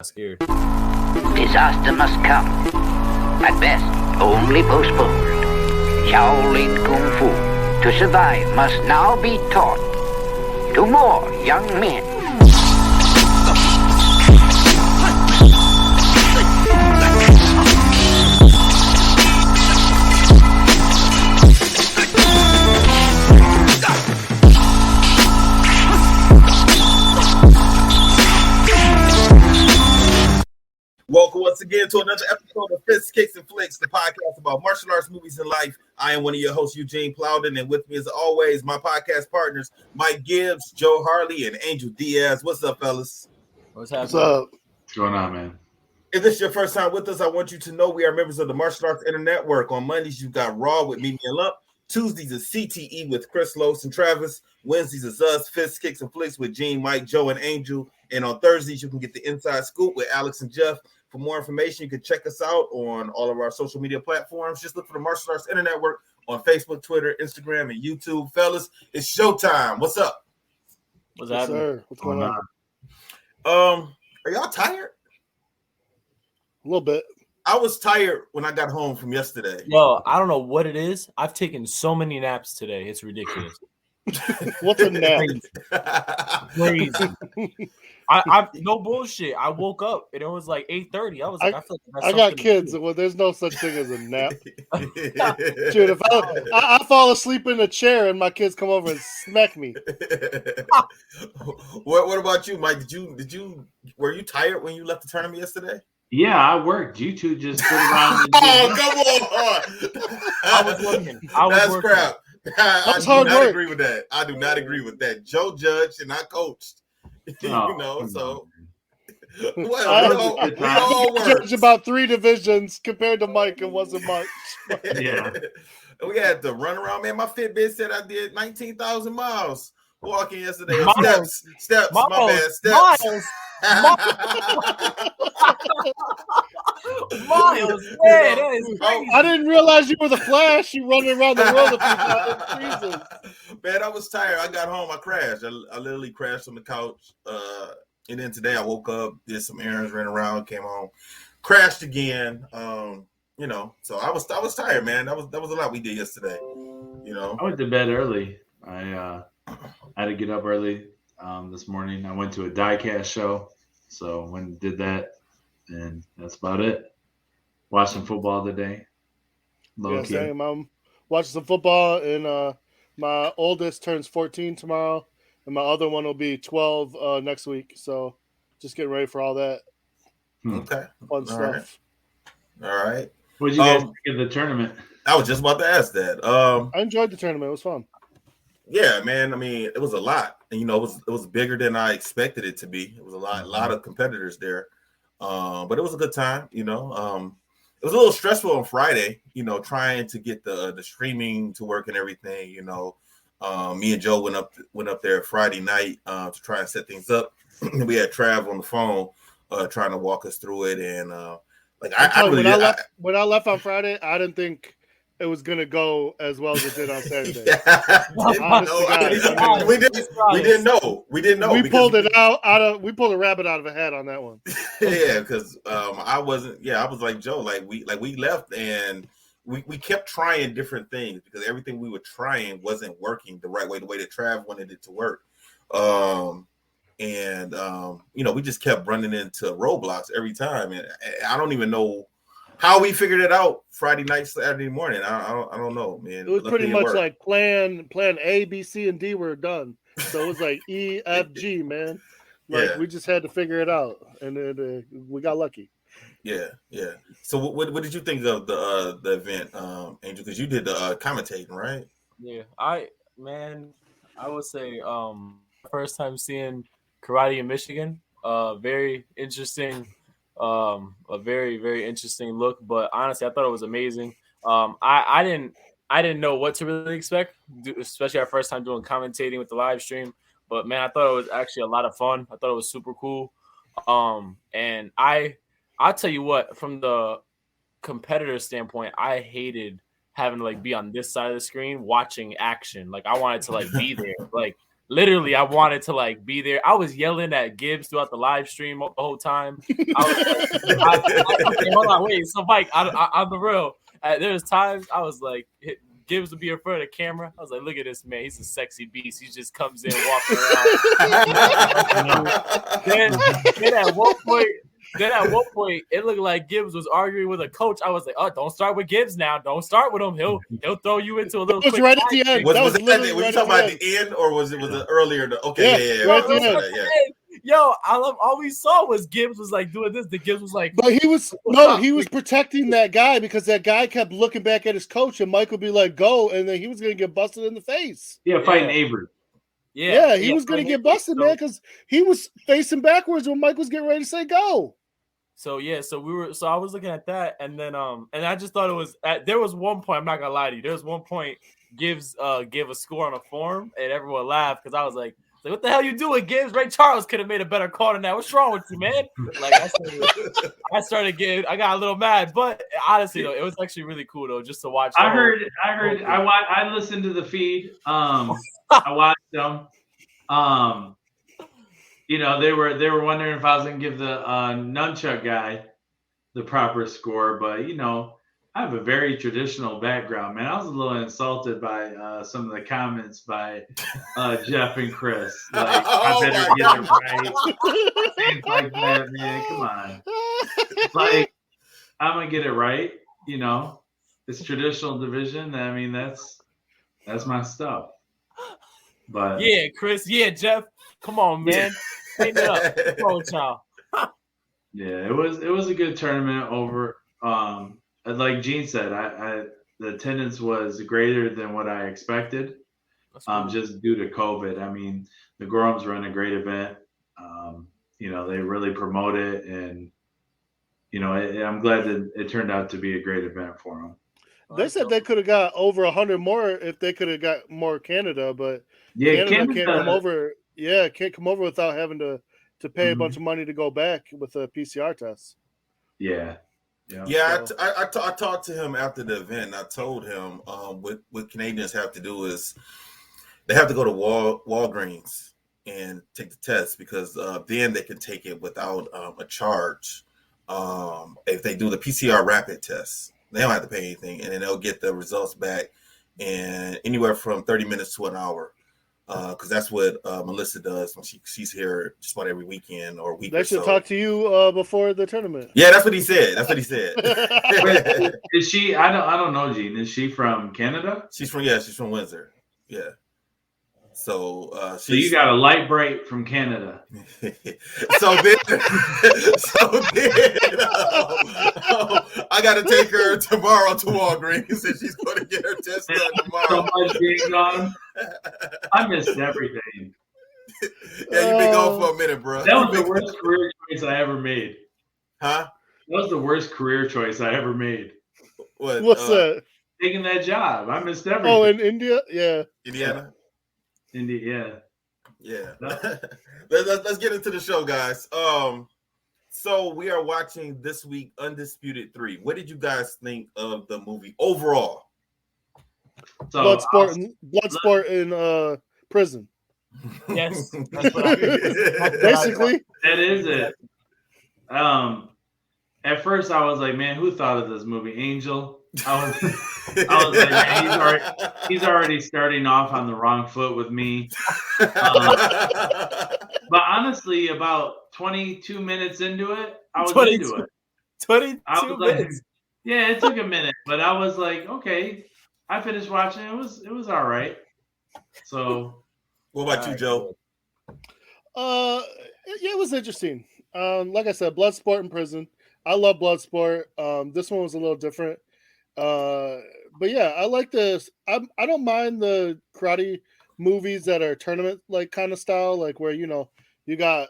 scared. Disaster must come. At best, only postponed. Shaolin Kung Fu, to survive, must now be taught to more young men. Welcome once again to another episode of Fists, Kicks, and Flicks, the podcast about martial arts, movies, and life. I am one of your hosts, Eugene Plowden, and with me, as always, my podcast partners, Mike Gibbs, Joe Harley, and Angel Diaz. What's up, fellas? What's happening? What's up? What's going on, man? If this is your first time with us, I want you to know we are members of the Martial Arts Network. On Mondays, you got Raw with Mimi and Lump. Tuesdays is CTE with Chris Los and Travis. Wednesdays is us, Fists, Kicks, and Flicks with Gene, Mike, Joe, and Angel. And on Thursdays, you can get the Inside Scoop with Alex and Jeff. For more information, you can check us out on all of our social media platforms. Just look for the Martial Arts Network on Facebook, Twitter, Instagram, and YouTube. Fellas, it's showtime. What's up? What's happening? Sir. What's going on? Are y'all tired? A little bit. I was tired when I got home from yesterday. Yo, I don't know what it is. I've taken so many naps today. It's ridiculous. What's a nap? Crazy. I no bullshit. I woke up and it was like 8:30. I was like, I feel like I got kids. Well, there's no such thing as a nap. Dude, if I fall asleep in a chair and my kids come over and smack me. What about you, Mike? Were you tired when you left the tournament yesterday? Yeah, I worked. You two just sit around. Oh, come on! I was working. That's working. Crap. That's I hard do not work. agree with that. I do not agree with that. Joe judged and I coached. So we all judged about 3 divisions compared to Mike. It wasn't much. Yeah. We had to run around. Man, my Fitbit said I did 19,000 miles walking yesterday. Miles. Steps. Miles. My bad. Steps. Miles, man, that is crazy. I didn't realize you were the Flash. You running around the world with people. Man, I was tired. I got home. I crashed. I literally crashed on the couch. And then today I woke up, did some errands, ran around, came home, crashed again. So I was tired, man. That was a lot we did yesterday. I went to bed early. I had to get up early this morning. I went to a die-cast show, so went and did that, and that's about it. Watched some football today. Same. I'm watching some football, and my oldest turns 14 tomorrow, and my other one will be 12 next week. So just getting ready for all that. Okay. Fun stuff. All right. What did you guys think of the tournament? I was just about to ask that. I enjoyed the tournament. It was fun. Yeah, man. I mean, it was a lot, and it was bigger than I expected it to be. It was a lot of competitors there, but it was a good time. It was a little stressful on Friday. Trying to get the streaming to work and everything. Me and Joe went up there Friday night to try and set things up. We had Trav on the phone trying to walk us through it, and when I left on Friday, I didn't think it was gonna go as well as it did on Saturday. We didn't know. We pulled a rabbit out of a hat on that one. Yeah, because I was like Joe. We left and we kept trying different things because everything we were trying wasn't working the right way, the way that Trav wanted it to work. We just kept running into roadblocks every time, and I don't even know how we figured it out Friday night, Saturday morning. I don't know, man. It was pretty much like plan A, B, C, and D were done. So it was like E, F, G, man. We just had to figure it out, and then we got lucky. Yeah. So what did you think of the event, Angel? Because you did the commentating, right? Yeah, I would say first time seeing karate in Michigan. Very interesting. A very, very interesting look, but honestly, I thought it was amazing. I didn't know what to really expect, especially our first time doing commentating with the live stream. But man, I thought it was actually a lot of fun. I thought it was super cool. And I'll tell you what, from the competitor standpoint, I hated having to be on this side of the screen watching action. I wanted to be there. literally, I wanted to like be there. I was yelling at Gibbs throughout the live stream the whole time. I was like, okay, hold on, wait. So, Mike, I'm the real. There was times I was like, Gibbs would be in front of the camera. I was like, look at this man. He's a sexy beast. He just comes in, walking around. Then at one point, it looked like Gibbs was arguing with a coach. I was like, oh, don't start with Gibbs now. Don't start with him. He'll throw you into a little. It was right at the end. Was it were you talking about the end, or was it earlier? Okay, yeah. Right at the end. Yo, all we saw was Gibbs was like doing this. The Gibbs was like, but he was protecting that guy because that guy kept looking back at his coach, and Mike would be like, "Go," and then he was gonna get busted in the face. Yeah, fighting Avery. Yeah, he was gonna get busted, man, because he was facing backwards when Mike was getting ready to say go. So I was looking at that, and then and I just thought it was there was one point, I'm not gonna lie to you, there was one point Gibbs give a score on a form, and everyone laughed because I was like, what the hell you doing, Gibbs? Ray Charles could have made a better call than that. What's wrong with you, man? Like I got a little mad, but honestly though, it was actually really cool though, just to watch. I listened to the feed. I watched them. They were wondering if I was gonna give the nunchuck guy the proper score, but I have a very traditional background, man. I was a little insulted by some of the comments by Jeff and Chris. Like, I better get it right. Things like that, man. Come on. Like, I'm gonna get it right. It's traditional division. I mean, that's my stuff. But yeah, Chris. Yeah, Jeff. Come on, man. Clean it up. Come on, child. Yeah, it was a good tournament over. Like Gene said, the attendance was greater than what I expected, just due to COVID. I mean, the Gorhams run a great event. They really promote it, and I'm glad that it turned out to be a great event for them. They said they could have got over 100 more if they could have got more Canada, but Canada can't come over. Yeah, can't come over without having to pay a bunch of money to go back with a PCR test. Yeah. Yeah, I talked to him after the event, and I told him what Canadians have to do is they have to go to Walgreens and take the test, because then they can take it without a charge. If they do the PCR rapid test, they don't have to pay anything, and then they'll get the results back in anywhere from 30 minutes to an hour. Because that's what Melissa does when she's here just about every weekend or week. They should talk to you before the tournament. Yeah, that's what he said. Wait, is she? I don't know, Gene. Is she from Canada? She's from Windsor. Yeah. So you got a light break from Canada. so then I got to take her tomorrow to Walgreens, and she's going to get her test done tomorrow. So much being on. I missed everything. Yeah, you've been gone for a minute, bro. That was the worst career choice I ever made. Huh? That was the worst career choice I ever made. What's that? Taking that job. I missed everything. Oh, in India? Yeah. Indiana? India, yeah. Let's get into the show, guys. So we are watching this week Undisputed 3. What did you guys think of the movie overall? So Bloodsport in prison. Yes, that's what basically. That is it. At first I was like, man, who thought of this movie? Angel. I was like, man, he's already starting off on the wrong foot with me. But honestly, about 22 minutes into it, I was into it. 22 minutes. Yeah, it took a minute, but I was like, okay. I finished watching it. It was all right. So, what about you, Joe? Yeah, it was interesting. Like I said, Bloodsport in prison. I love Bloodsport. This one was a little different. But yeah, I like this. I don't mind the karate movies that are tournament like kind of style, like where you got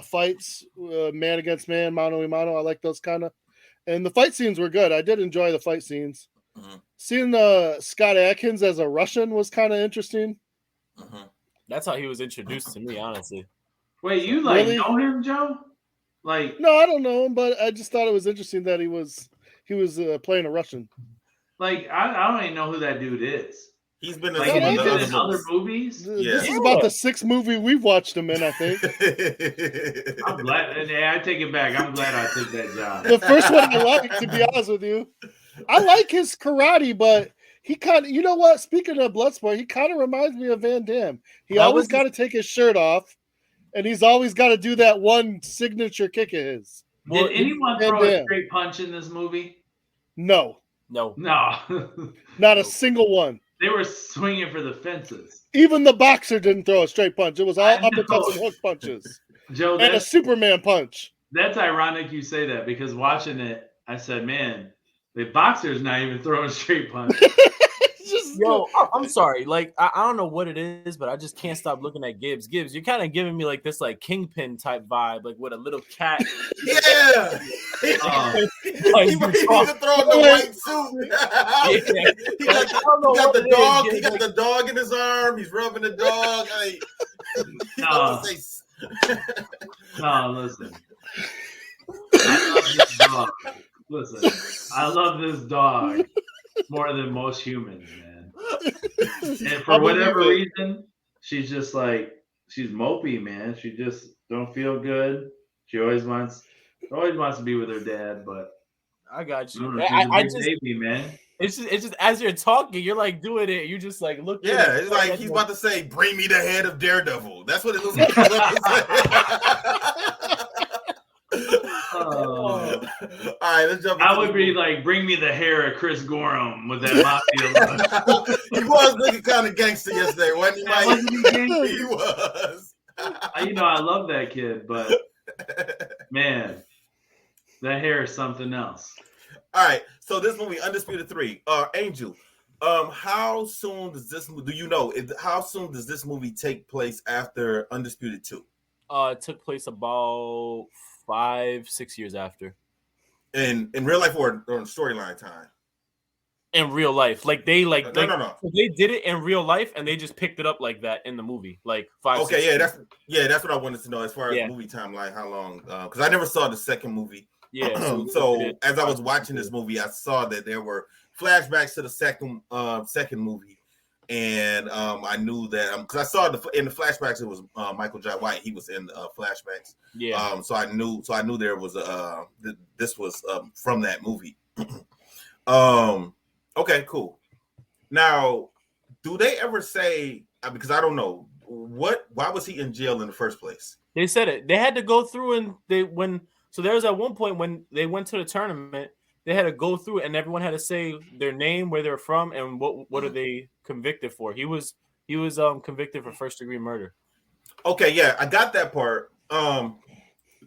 fights, man against man, mano a mano. I like those kind of, and the fight scenes were good. I did enjoy the fight scenes. Mm-hmm. Seeing Scott Adkins as a Russian was kind of interesting. Mm-hmm. That's how he was introduced to me, honestly. Wait, you really know him, Joe? Like, no, I don't know him, but I just thought it was interesting that he was playing a Russian. Like, I don't even know who that dude is. He's been in Like, some has of he the been other in other movies. movies? This is about the 6th movie we've watched him in, I think. I'm glad. Yeah, I take it back. I'm glad I took that job. The first one I like, to be honest with you. I like his karate, but he kind of, you know what? Speaking of Bloodsport, he kind of reminds me of Van Damme. He always got to take his shirt off, and he's always got to do that one signature kick of his. Did anyone throw a straight punch in this movie? No. No. Not a single one. They were swinging for the fences. Even the boxer didn't throw a straight punch. It was all uppercuts and hook punches. Joe, and a Superman punch. That's ironic you say that, because watching it, I said, man, the boxer's not even throwing straight punches. Yo, I'm sorry. Like, I don't know what it is, but I just can't stop looking at Gibbs. Gibbs, you're kind of giving me like this like Kingpin type vibe, like with a little cat. Yeah. He even throwing the white suit. He got the dog. He got the dog in his arm. He's rubbing the dog. No, listen. I love this dog. Listen, I love this dog more than most humans, man. And for whatever reason, she's just like, she's mopey, man. She just don't feel good. She always wants to be with her dad, but I got you. I just, baby, man. It's just as you're talking, you're like doing it. You just like look. Yeah, it's like he's about to say, "Bring me the head of Daredevil." That's what it looks like. All right, let's jump. I would be like, "Bring me the hair of Chris Gorham with that mafia look." He was looking kind of gangster yesterday, wasn't he, Mike? Wasn't he gangster? He was. I love that kid, but man, that hair is something else. All right, so this movie, Undisputed 3, Angel. How soon does this? Do you know? How soon does this movie take place after Undisputed 2? It took place about 5-6 years after. In real life or in storyline time? In real life, like they no. So they did it in real life, and they just picked it up like that in the movie, like 5. Okay, that's what I wanted to know as far as movie timeline. How long? Because I never saw the second movie. Yeah. So as I was watching this movie, I saw that there were flashbacks to the second movie, and I knew that because I saw in the flashbacks it was Michael J. White. He was in the flashbacks. Yeah. So I knew there was this was from that movie. Okay, cool. Now, do they ever say? Because I don't know why was he in jail in the first place? They said it. They had to go through, and so there was at one point when they went to the tournament, they had to go through it, and everyone had to say their name, where they're from, and what are they convicted for. He was convicted for first-degree murder. Okay, yeah, I got that part.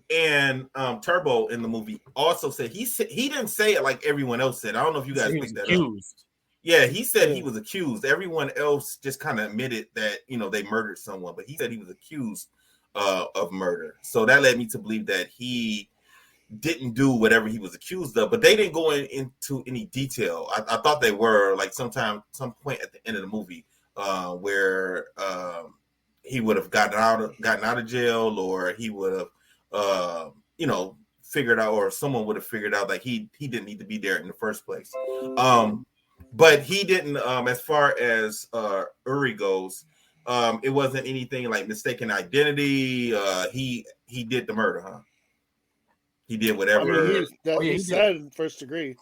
And Turbo in the movie also said he didn't say it like everyone else said. I don't know if you guys picked that accused. Up. Yeah, he said he was accused. Everyone else just kind of admitted that they murdered someone, but he said he was accused of murder. So that led me to believe that he didn't do whatever he was accused of, but they didn't go into any detail. I thought they were like some point at the end of the movie where he would have gotten out of jail, or he would have figured out, or someone would have figured out like he didn't need to be there in the first place. But he didn't. As far as Uri goes, it wasn't anything like mistaken identity. He did the murder, huh? He did whatever. He said in first degree.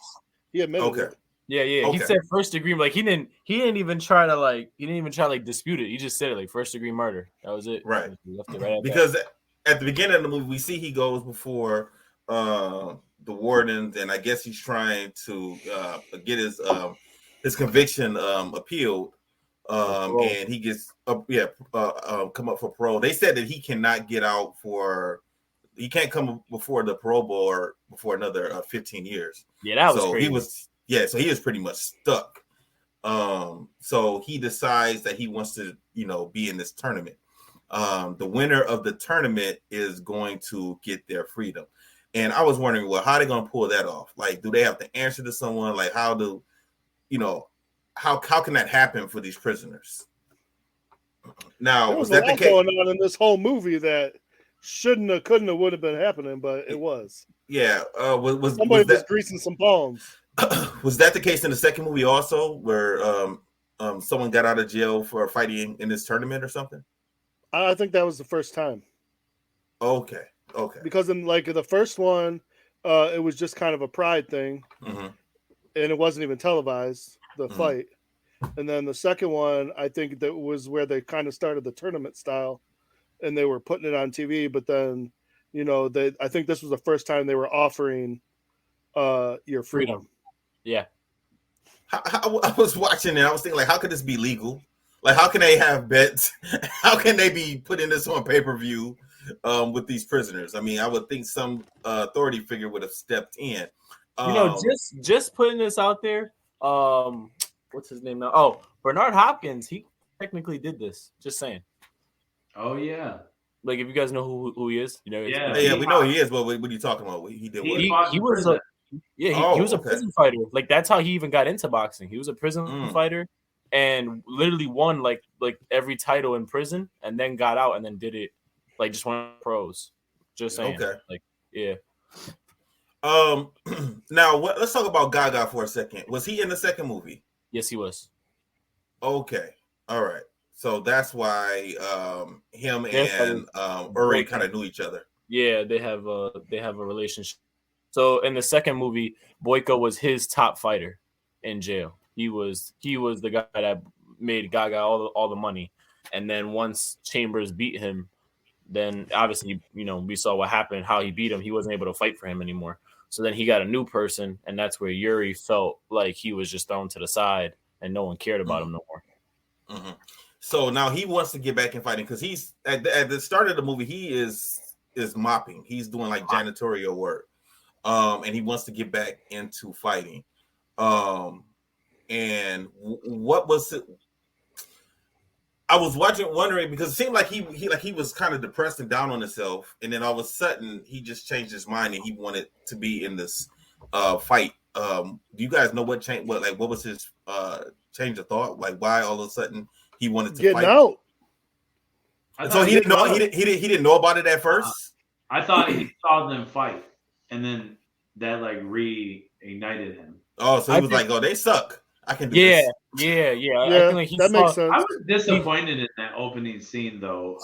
He admitted it. Yeah. Okay. He said first degree. Like he didn't even try to dispute it. He just said it like first degree murder. That was it. Right. He left it right because at the beginning of the movie, we see he goes before the wardens, and I guess he's trying to get his conviction appealed. And he gets come up for parole. They said that he cannot get out he can't come before the parole board before another 15 years. Yeah, that was crazy. So he was pretty much stuck. So he decides that he wants to, be in this tournament. The winner of the tournament is going to get their freedom. And I was wondering, well, how are they going to pull that off? Like, do they have to answer to someone? Like, how can that happen for these prisoners? Now, was that the case going on in this whole movie that shouldn't have, couldn't have, would have been happening, but it was. Yeah, somebody was greasing some palms. Was that the case in the second movie also, where someone got out of jail for fighting in this tournament or something? I think that was the first time. Okay. Because in like the first one, it was just kind of a pride thing, Mm-hmm. and it wasn't even televised, the fight. And then the second one, I think that was where they kind of started the tournament style, and they were putting it on TV. But then, I think this was the first time they were offering your freedom. Yeah. I was watching it. I was thinking, like, how could this be legal? Like, how can they have bets? How can they be putting this on pay-per-view with these prisoners? I mean, I would think some authority figure would have stepped in. Just putting this out there. What's his name now? Oh, Bernard Hopkins. He technically did this. Just saying. Oh yeah. Like, if you guys know who he is, Yeah, we know he is. But what are you talking about? He did what? He was a he was a prison fighter. Like, that's how he even got into boxing. He was a prison fighter and literally won like every title in prison, and then got out and then did it like just went pros. Just saying. Okay. Like, yeah. Now let's talk about Gaga for a second. Was he in the second movie? Yes, he was. Okay. All right. So that's why him and Uri kind of knew each other. Yeah, they have a relationship. So in the second movie, Boyka was his top fighter in jail. He was the guy that made Gaga all the money. And then once Chambers beat him, then obviously, we saw what happened, how he beat him. He wasn't able to fight for him anymore. So then he got a new person, and that's where Uri felt like he was just thrown to the side and no one cared about him no more. Mm-hmm. So now he wants to get back in fighting because he's at the start of the movie, he is mopping. He's doing like janitorial work. And he wants to get back into fighting. And what was it? I was wondering because it seemed like he was kind of depressed and down on himself, and then all of a sudden he just changed his mind and he wanted to be in this fight. Do you guys know what changed? What was his change of thought? Like, why all of a sudden he wanted to fight? Out. So he didn't know. He didn't know about it at first. I thought he saw them fight, and then that like reignited him. Oh, so he was like, "Oh, they suck. I can do this." Yeah. I think like that makes sense. I was disappointed in that opening scene, though.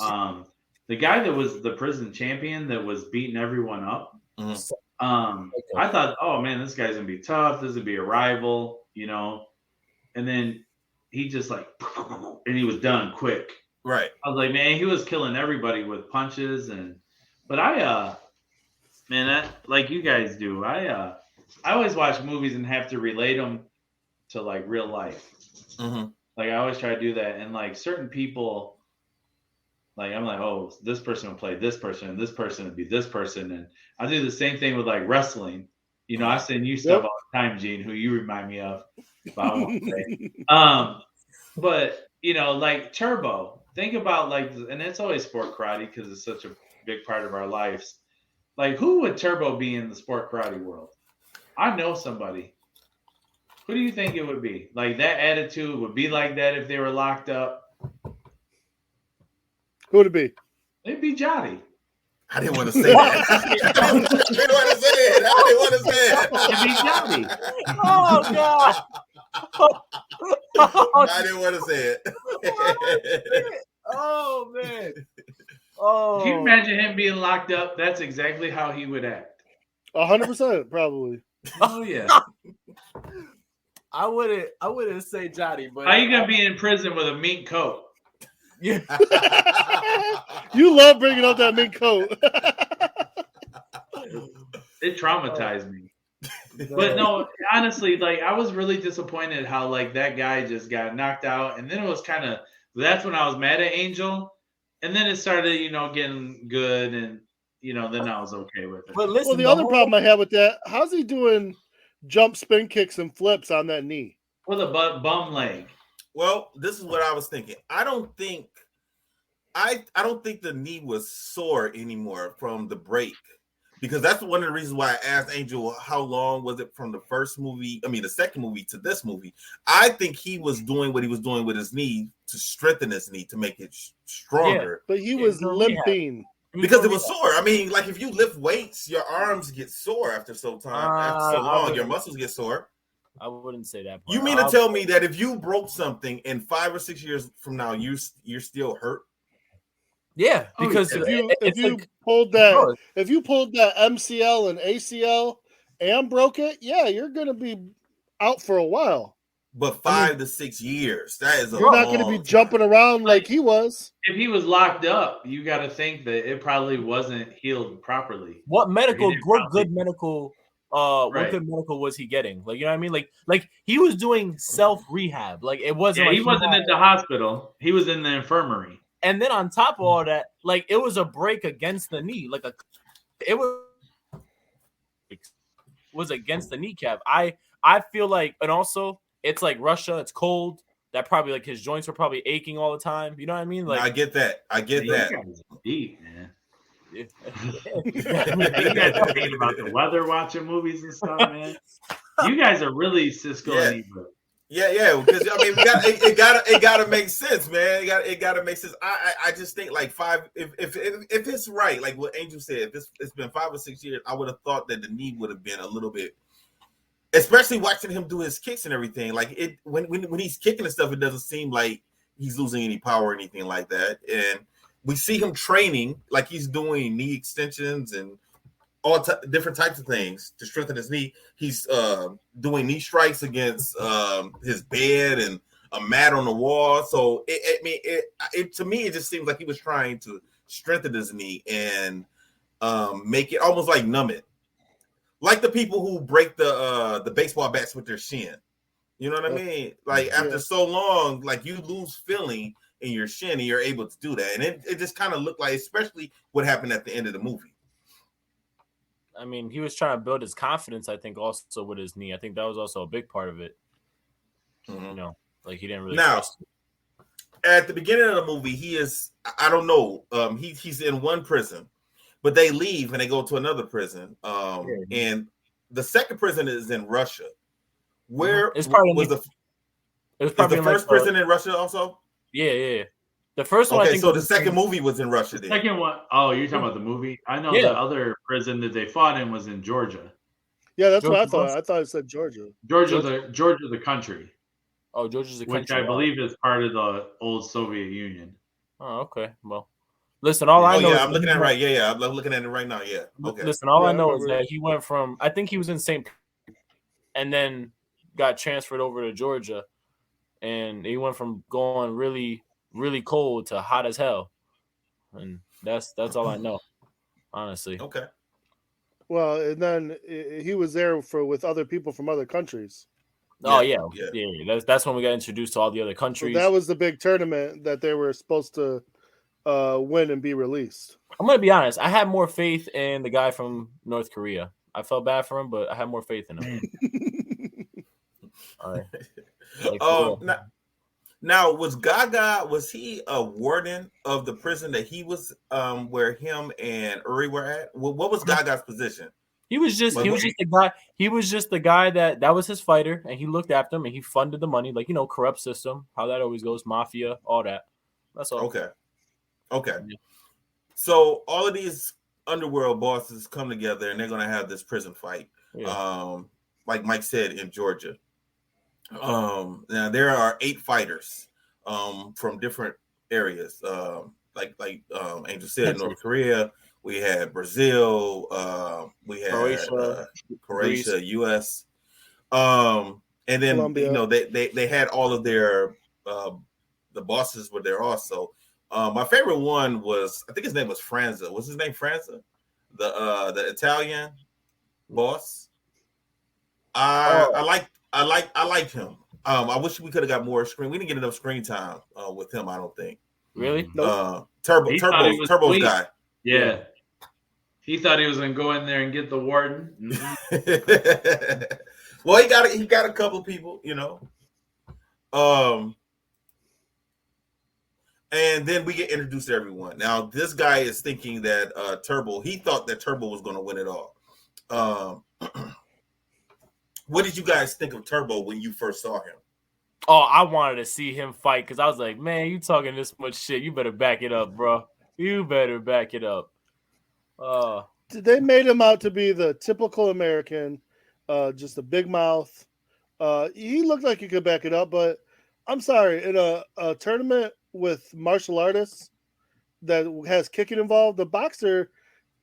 The guy that was the prison champion that was beating everyone up. I thought, oh man, this guy's gonna be tough. This would be a rival, And then he just like, and he was done quick. Right. I was like, man, he was killing everybody with punches but I, man, like you guys do, I always watch movies and have to relate them to like real life. Mm-hmm. Like I always try to do that, and like certain people, like I'm like, oh, this person will play this person, and this person would be this person, and I do the same thing with like wrestling. I send you stuff all the time, Gene, who you remind me of. But I won't say. But like Turbo, think about like, and it's always sport karate because it's such a big part of our lives. Like, who would Turbo be in the sport karate world? I know somebody. Who do you think it would be? Like that attitude would be like that if they were locked up. Who would it be? It'd be Johnny. I didn't want to say that. I didn't want to say it. It'd be Johnny. Oh God. I didn't want to say it. Oh man. Oh. Can you imagine him being locked up? That's exactly how he would act. 100%, probably. Oh yeah. I wouldn't say Johnny, but how you gonna be in prison with a mink coat? Yeah. You love bringing up that mink coat. It traumatized me. But no, honestly, like I was really disappointed how like that guy just got knocked out, and then it was kind of that's when I was mad at Angel, and then it started, getting good, and then I was okay with it. But listen, the other problem I have with that, how's he doing jump spin kicks and flips on that knee with a bum leg? Well, this is what I was thinking. I don't think the knee was sore anymore from the break, because that's one of the reasons why I asked Angel how long was it from the second movie to this movie. I think he was doing what he was doing with his knee to strengthen his knee to make it stronger. Yeah, but he was limping. Because it was sore. I mean, like if you lift weights, your arms get sore after so long. Your muscles get sore. I wouldn't say that. You mean to tell me that if you broke something in 5 or 6 years from now, you're still hurt? Yeah, because if you like, pulled that MCL and ACL and broke it, yeah, you're gonna be out for a while. But 5 to 6 years, that is you're not gonna be jumping around like he was. If he was locked up, you got to think that it probably wasn't healed properly. What good medical was he getting? Like, you know what I mean? Like he was doing self rehab. Like it wasn't. Yeah, like he wasn't in the hospital. He was in the infirmary. And then on top of all that, like it was a break against the knee. Like it was against the kneecap. I feel like, and also it's like Russia. It's cold. That probably like his joints were probably aching all the time. You know what I mean? Like I get that. You guys are deep, man. You guys are thinking about the weather, watching movies and stuff, man. You guys are really Cisco and Ebro. Yeah, because I mean, it gotta make sense, man. It gotta make sense. I just think like 5. If it's right, like what Angel said, if it's been 5 or 6 years, I would have thought that the knee would have been a little bit. Especially watching him do his kicks and everything, like it when he's kicking and stuff, it doesn't seem like he's losing any power or anything like that. And we see him training, like he's doing knee extensions and all different types of things to strengthen his knee. He's doing knee strikes against his bed and a mat on the wall. So it to me, it just seems like he was trying to strengthen his knee and make it almost like numb it, like the people who break the baseball bats with their shin. You know what I mean? Like after so long, like you lose feeling in your shin and you're able to do that. And it just kind of looked like, especially what happened at the end of the movie. I mean, he was trying to build his confidence, I think, also with his knee. I think that was also a big part of it. Mm-hmm. You know, like he didn't really trust it. At the beginning of the movie, he is, I don't know, he's in one prison, but they leave and they go to another prison. And the second prison is in Russia. Where was the first prison in Russia also? Yeah. The first one. Okay, so the second movie was in Russia. The second one, oh, you're talking about the movie? I know the other prison that they fought in was in Georgia. Yeah, that's what I thought. I thought it said Georgia. Georgia, the country. Oh, Georgia's the country, which I believe is part of the old Soviet Union. Oh, okay. Well, listen. All I know. Yeah, I'm looking at it right. Yeah, I'm looking at it right now. Yeah. Okay. Listen, all I know is that he went from. I think he was in St. and then got transferred over to Georgia, and he went from going really, really cold to hot as hell, and that's all I know, honestly. Okay. Well, and then he was there with other people from other countries. Oh yeah. That's when we got introduced to all the other countries. So that was the big tournament that they were supposed to win and be released. I'm gonna be honest. I had more faith in the guy from North Korea. I felt bad for him, but I had more faith in him. All right. Now was Gaga? Was he a warden of the prison that he was? Where him and Uri were at? What was Gaga's position? He was just the guy. He was just the guy that was his fighter, and he looked after him, and he funded the money, like corrupt system, how that always goes, mafia, all that. That's all. Okay. Yeah. So all of these underworld bosses come together, and they're gonna have this prison fight. Yeah. Like Mike said, in Georgia. Now there are 8 fighters from different areas. Like Angel said, North Korea. We had Brazil, we had Croatia, US, and then Colombia. They had all of their the bosses were there also. My favorite one was, I think his name was Franza. What's his name? Franza, the Italian boss. I liked him. I wish we could have got more screen. We didn't get enough screen time with him, I don't think. Really? Turbo's guy. Yeah. He thought he was gonna go in there and get the warden. Mm-hmm. Well, he got a couple people, and then we get introduced to everyone. Now, this guy is thinking that he thought that Turbo was gonna win it all. What did you guys think of Turbo when you first saw him? Oh, I wanted to see him fight because I was like, man, you talking this much shit. You better back it up, bro. You better back it up. They made him out to be the typical American, just a big mouth, He looked like he could back it up, but I'm sorry, in a tournament with martial artists that has kicking involved, the boxer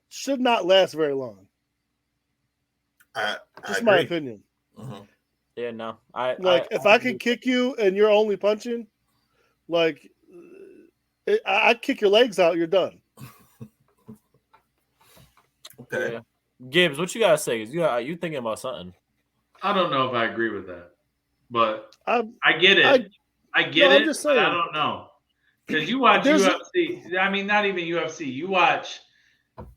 should not last very long. Just my opinion. Mm-hmm. Yeah, no. If I can kick you and you're only punching, like I kick your legs out, you're done. Okay. Yeah. Gibbs, what you gotta say? You thinking about something? I don't know if I agree with that, but I get it. I get it, but I don't know. Because you watch UFC. I mean, not even UFC. You watch.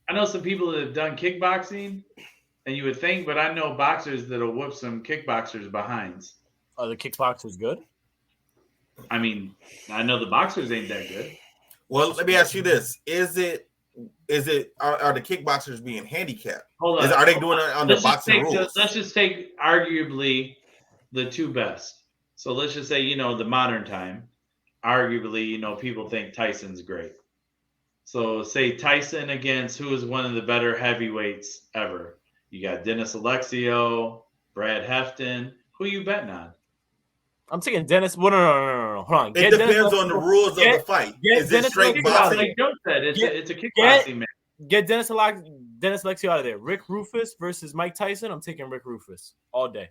I know some people that have done kickboxing, and you would think, but I know boxers that'll whoop some kickboxers behinds. Are the kickboxers good? I mean, I know the boxers ain't that good. Well, let me ask you this: are the kickboxers being handicapped? Hold on. Are they doing it on the boxing rules? Let's just take arguably the two best. So let's just say, the modern time, arguably, people think Tyson's great. So say Tyson against who is one of the better heavyweights ever. You got Dennis Alexio, Brad Hefton. Who you betting on? I'm taking Dennis. Well, no. Hold on. It depends on the rules of the fight. Is it straight boxing? Like Joe said, it's a kickboxing match. Get Dennis Alexio out of there. Rick Rufus versus Mike Tyson. I'm taking Rick Rufus all day.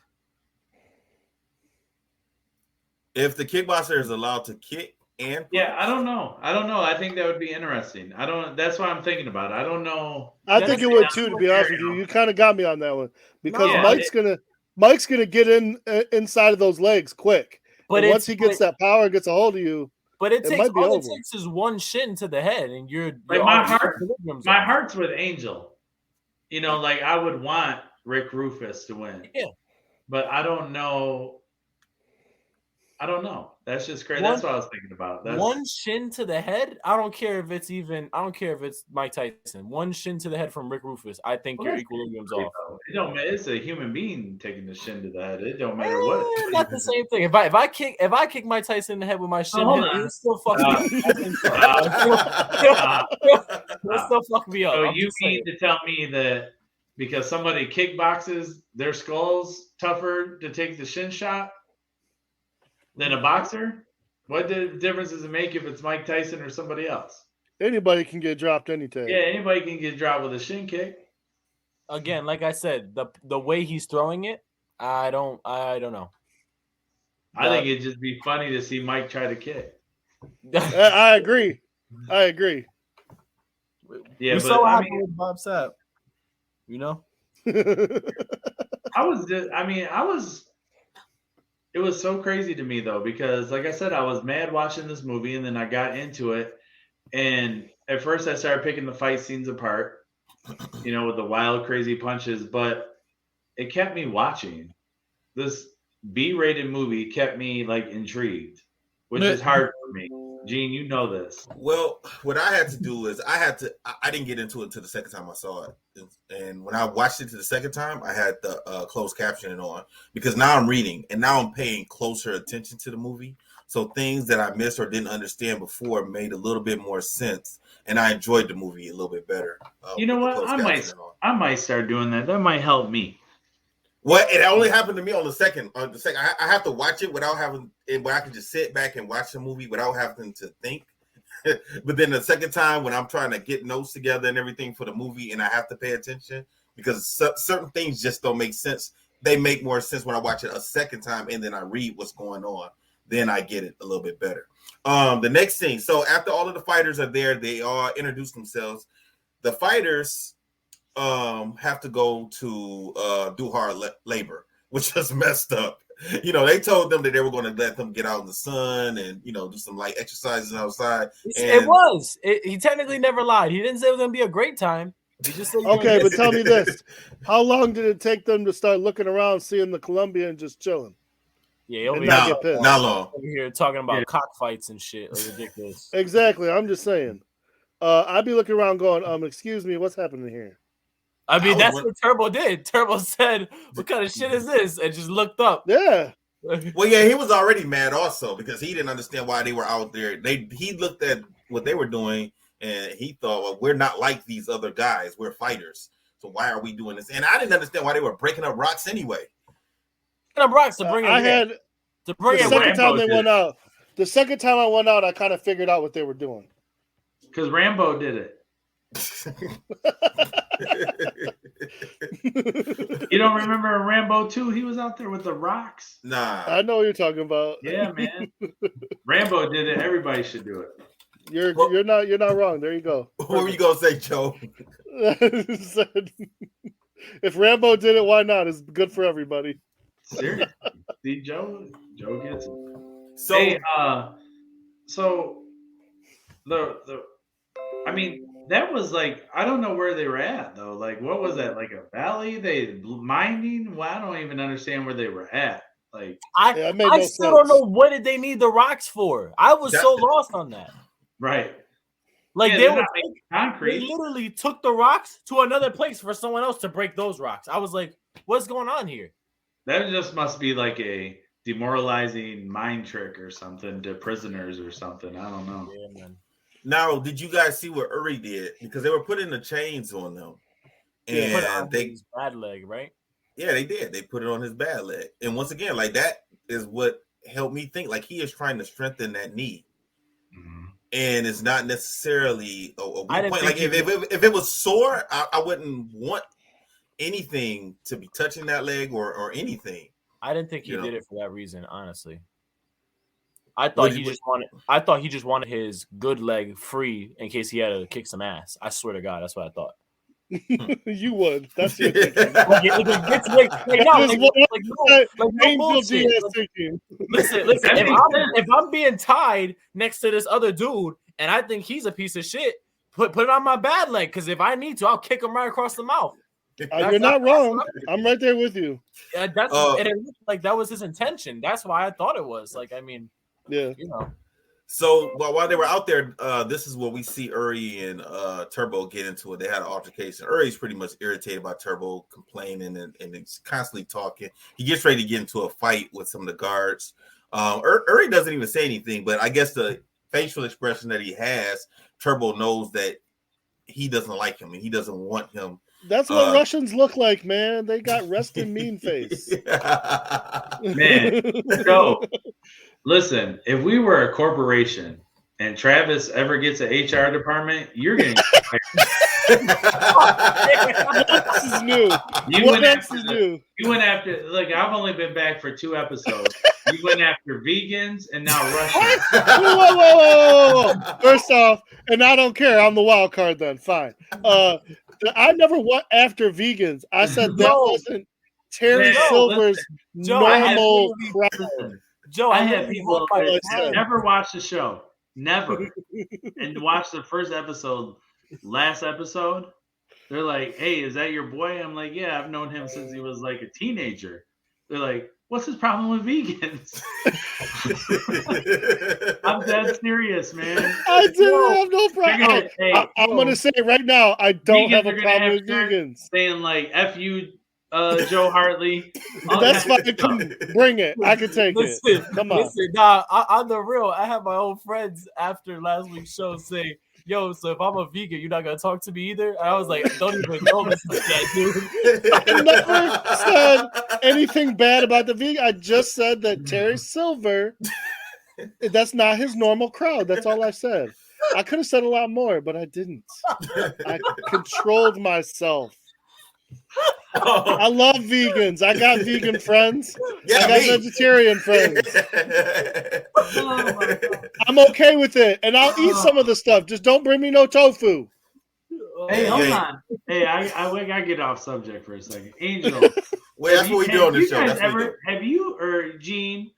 If the kickboxer is allowed to kick and I don't know. I think that would be interesting. That's what I'm thinking about. I don't know. I think it would too, to be honest with you. You kind of got me on that one because Mike's gonna get inside of those legs quick. But once he gets that power, gets a hold of you. But it takes is one shin to the head, and you're like my heart's with Angel. I would want Rick Rufus to win. Yeah. But I don't know. That's just crazy. That's what I was thinking about. One shin to the head. I don't care if it's Mike Tyson. One shin to the head from Rick Rufus. I think your equilibrium's off. It's a human being taking the shin to the head. It don't matter what. Not the same thing. If I kick Mike Tyson in the head with my shin, it'll still fuck me up. It'll still fuck me up. So you mean to tell me that because somebody kickboxes, their skull's tougher to take the shin shot than a boxer? What difference does it make if it's Mike Tyson or somebody else? Anybody can get dropped anytime. Yeah, anybody can get dropped with a shin kick. Again, like I said, the way he's throwing it, I don't know. I think it'd just be funny to see Mike try to kick. I agree. Yeah, we saw what happened with Bob Sapp. It was so crazy to me, though, because, like I said, I was mad watching this movie, and then I got into it. And at first, I started picking the fight scenes apart, with the wild, crazy punches. But it kept me watching. This B-rated movie kept me, intrigued, which is hard for me. Gene, you know this. Well, what I had to do is I didn't get into it until the second time I saw it. And when I watched it the second time, I had the closed captioning on because now I'm reading and now I'm paying closer attention to the movie. So things that I missed or didn't understand before made a little bit more sense. And I enjoyed the movie a little bit better. You know what? I might start doing that. That might help me. Well, it only happened to me on the second. I have to watch it without having, where I can just sit back and watch the movie without having to think. But then the second time, when I'm trying to get notes together and everything for the movie, and I have to pay attention because certain things just don't make sense. They make more sense when I watch it a second time and then I read what's going on. Then I get it a little bit better. The next thing. So after all of the fighters are there, they all introduce themselves. The fighters have to go to do hard labor, which is messed up. They told them that they were going to let them get out in the sun and do some light exercises outside. He technically never lied. He didn't say it was going to be a great time. He just said okay, but tell me this: how long did it take them to start looking around, seeing the Columbia, and just chilling? Yeah, not long. Over here talking about cockfights and shit. Ridiculous. Exactly. I'm just saying. I'd be looking around, going, "Excuse me, what's happening here?" I mean, that's what Turbo did. Turbo said, "What kind of shit is this?" and just looked up. Yeah. Well, yeah, he was already mad also because he didn't understand why they were out there. He looked at what they were doing and he thought, well, we're not like these other guys. We're fighters. So why are we doing this? And I didn't understand why they were breaking up rocks anyway. Enough rocks to bring it. I had to bring the it. second time they did went out. The second time I went out, I kind of figured out what they were doing. Because Rambo did it. You don't remember Rambo 2? He was out there with the rocks. Nah. I know what you're talking about. Yeah, man. Rambo did it. Everybody should do it. You're not wrong. There you go. What were you gonna say, Joe? If Rambo did it, why not? It's good for everybody. Seriously. See, Joe gets it. So, hey, so the I mean, that was like, I don't know where they were at though. Like, what was that? Like a valley? They mining? Well, I don't even understand where they were at. Like, I still don't know what did they need the rocks for. I was so lost on that. Right. Like they were making concrete. They literally took the rocks to another place for someone else to break those rocks. I was like, what's going on here? That just must be like a demoralizing mind trick or something to prisoners or something. I don't know. Yeah, man. Now, did you guys see what Uri did? Because they were putting the chains on them. And they his bad leg, right? Yeah, they did. They put it on his bad leg. And once again, like that is what helped me think. Like he is trying to strengthen that knee. Mm-hmm. And it's not necessarily a weak point. Like if it was sore, I wouldn't want anything to be touching that leg or anything. I didn't think he did it for that reason, honestly. I thought he just wanted his good leg free in case he had to kick some ass. I swear to God, that's what I thought. You would. That's your thinking. Listen. If I'm being tied next to this other dude and I think he's a piece of shit, put it on my bad leg because if I need to, I'll kick him right across the mouth. You're not wrong. I'm right there with you. And it looked like that was his intention. That's why I thought it was. Like, I mean, yeah, you know. So while they were out there, this is where we see Uri and Turbo get into it. They had an altercation. Uri's pretty much irritated by Turbo complaining and he's constantly talking. He gets ready to get into a fight with some of the guards. Uri doesn't even say anything, but I guess the facial expression that he has, Turbo knows that he doesn't like him and he doesn't want him. That's what Russians look like, man. They got resting mean face. Man, go. Listen, if we were a corporation and Travis ever gets an HR department, you're going to This is new. You went after, like, I've only been back for 2 episodes. You went after vegans and now Russians. Whoa. First off, and I don't care. I'm the wild card then. Fine. I never went after vegans. I said that wasn't Terry Silver's normal crowd. Joe, I had people that never watched the show, never, and watched the first episode, last episode. They're like, "Hey, is that your boy?" I'm like, "Yeah, I've known him since he was like a teenager." They're like, "What's his problem with vegans?" I'm dead serious, man. I do have no problem. I'm gonna say it right now. I don't have a problem with vegans. Saying like "F you." Joe Hartley. That's fine. Bring it. I can take it. Come on. Listen, nah, on the real, I have my old friends after last week's show say, "Yo, so if I'm a vegan, you're not gonna talk to me either." And I was like, "Don't even know this like that, dude." I never said anything bad about the vegan. I just said that Terry Silver, that's not his normal crowd. That's all I said. I could have said a lot more, but I didn't. I controlled myself. I love vegans. I got vegan friends. I got vegetarian friends. I'm okay with it, and I'll eat some of the stuff. Just don't bring me no tofu. Hey, hold on. Hey, I gotta get off subject for a second. Angel, wait, that's what we do on this show. Have you or Gene?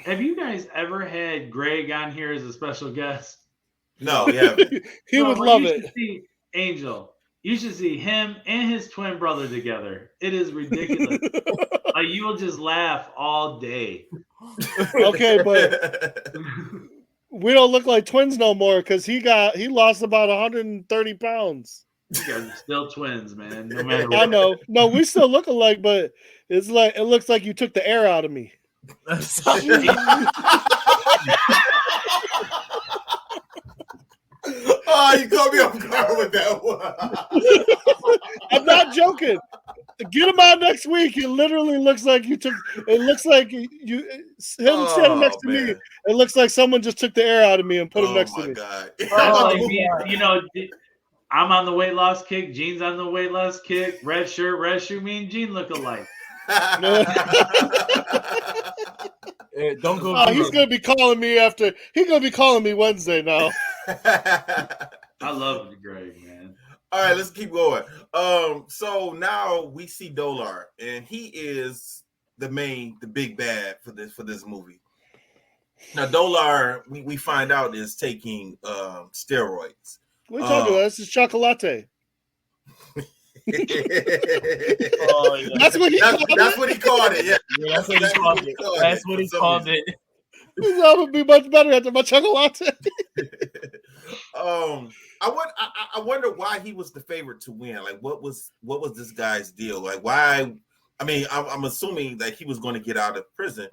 Have you guys ever had Greg on here as a special guest? No, yeah. He would love it. Angel. You should see him and his twin brother together. It is ridiculous. You will just laugh all day. Okay, but we don't look like twins no more because he lost about 130 pounds. You guys are still twins, man. No matter what. I know. No, we still look alike, but it looks like you took the air out of me. Oh, you caught me off guard with that one. I'm not joking. Get him out next week. It literally looks like you took. It looks like him standing next to me. It looks like someone just took the air out of me and put him next to me. God. I'm on the weight loss kick. Gene's on the weight loss kick. Red shirt, red shoe. Me and Gene look alike. Don't go. He's gonna be calling me after. He's gonna be calling me Wednesday now. I love Greg, man. All right, let's keep going. So now we see Dolor, and he is the big bad for this movie. Now Dolor, we find out, is taking steroids. What are you talking about? This is chocolate. That's what he called it. That's what he called it. Yeah, that's what he called it. That's what he called it. That would be much better after my chocolate. I wonder why he was the favorite to win. Like, what was this guy's deal? Like, why? I mean, I'm assuming that he was going to get out of prison.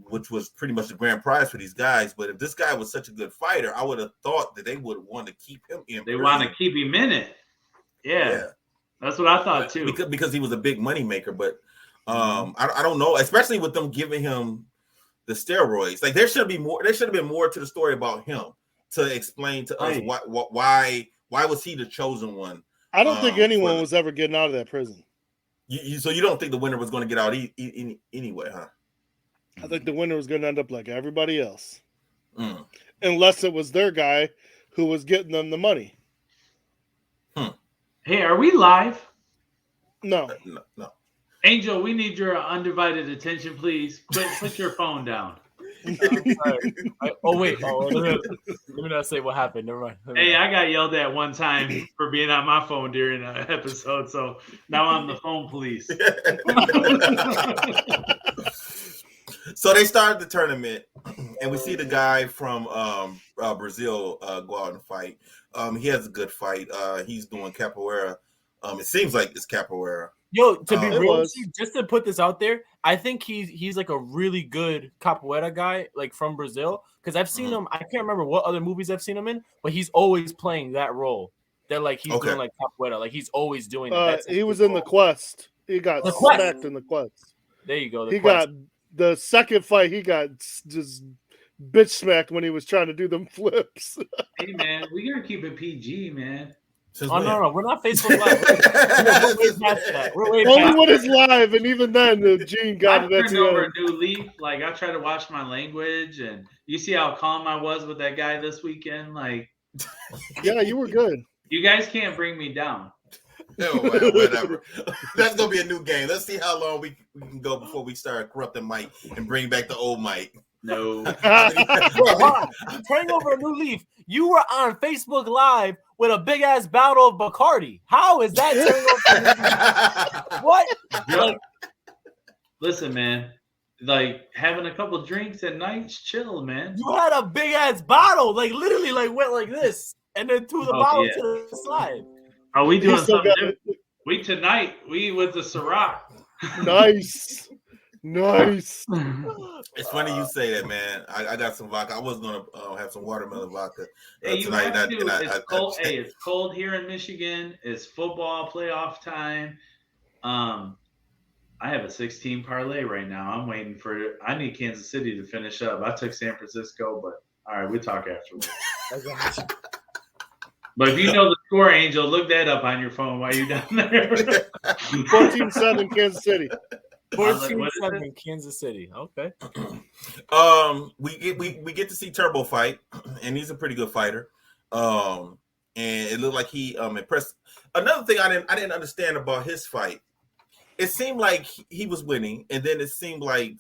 Which was pretty much the grand prize for these guys. But if this guy was such a good fighter, I would have thought that they would want to keep him in. They want to keep him in it. Yeah. That's what I thought too. Because he was a big money maker. But I don't know, especially with them giving him the steroids. Like, there should have been more to the story about him to explain to us why was he the chosen one. I don't think anyone was ever getting out of that prison. So you don't think the winner was going to get out anyway, huh? I think the winner was going to end up like everybody else. Unless it was their guy who was getting them the money. Hey, are we live? No. Angel, we need your undivided attention, please. Put your phone down. Wait. Let me not say what happened. Never mind. Hey, I got yelled at one time for being on my phone during an episode, so now I'm the phone police. So they started the tournament, and we see the guy from Brazil go out and fight. He has a good fight. He's doing capoeira. It seems like it's capoeira. Yo, to be real, just to put this out there, I think he's like a really good capoeira guy, like from Brazil. Because I've seen him. I can't remember what other movies I've seen him in, but he's always playing that role. That like he's doing like capoeira, like he's always doing it. He was in The Quest. He got smacked in The Quest. There you go. He got the second fight. He got just bitch smacked when he was trying to do them flips. Hey man, we gotta keep it PG, man. No, we're not Facebook Live. We're way past that. Only when it's live, and even then, Gene got it. I turned over a new leaf. Like, I try to watch my language, and you see how calm I was with that guy this weekend. Like, yeah, you were good. You guys can't bring me down. No, whatever. That's gonna be a new game. Let's see how long we can go before we start corrupting Mike and bring back the old Mike. No. Turning over a new leaf. You were on Facebook Live with a big ass bottle of Bacardi. How is that turning over? What? Like, listen, man. Like, having a couple drinks at night's chill, man. You had a big ass bottle, like literally, like went like this, and then threw the bottle to the side. Are we doing something different? We with the Ciroc. Nice. It's funny you say that, man. I got some vodka. I was gonna have some watermelon vodka tonight. It's cold. It's cold here in Michigan. It's football playoff time. I have a 16 parlay right now. I'm waiting for it. I need Kansas City to finish up. I took San Francisco, but all right, we'll talk afterwards. But if you know the score, Angel, look that up on your phone while you're down there. 14-7 Kansas City. 14-7 Kansas City. Okay. We get to see Turbo fight, and he's a pretty good fighter. And it looked like he impressed. Another thing I didn't understand about his fight, it seemed like he was winning, and then it seemed like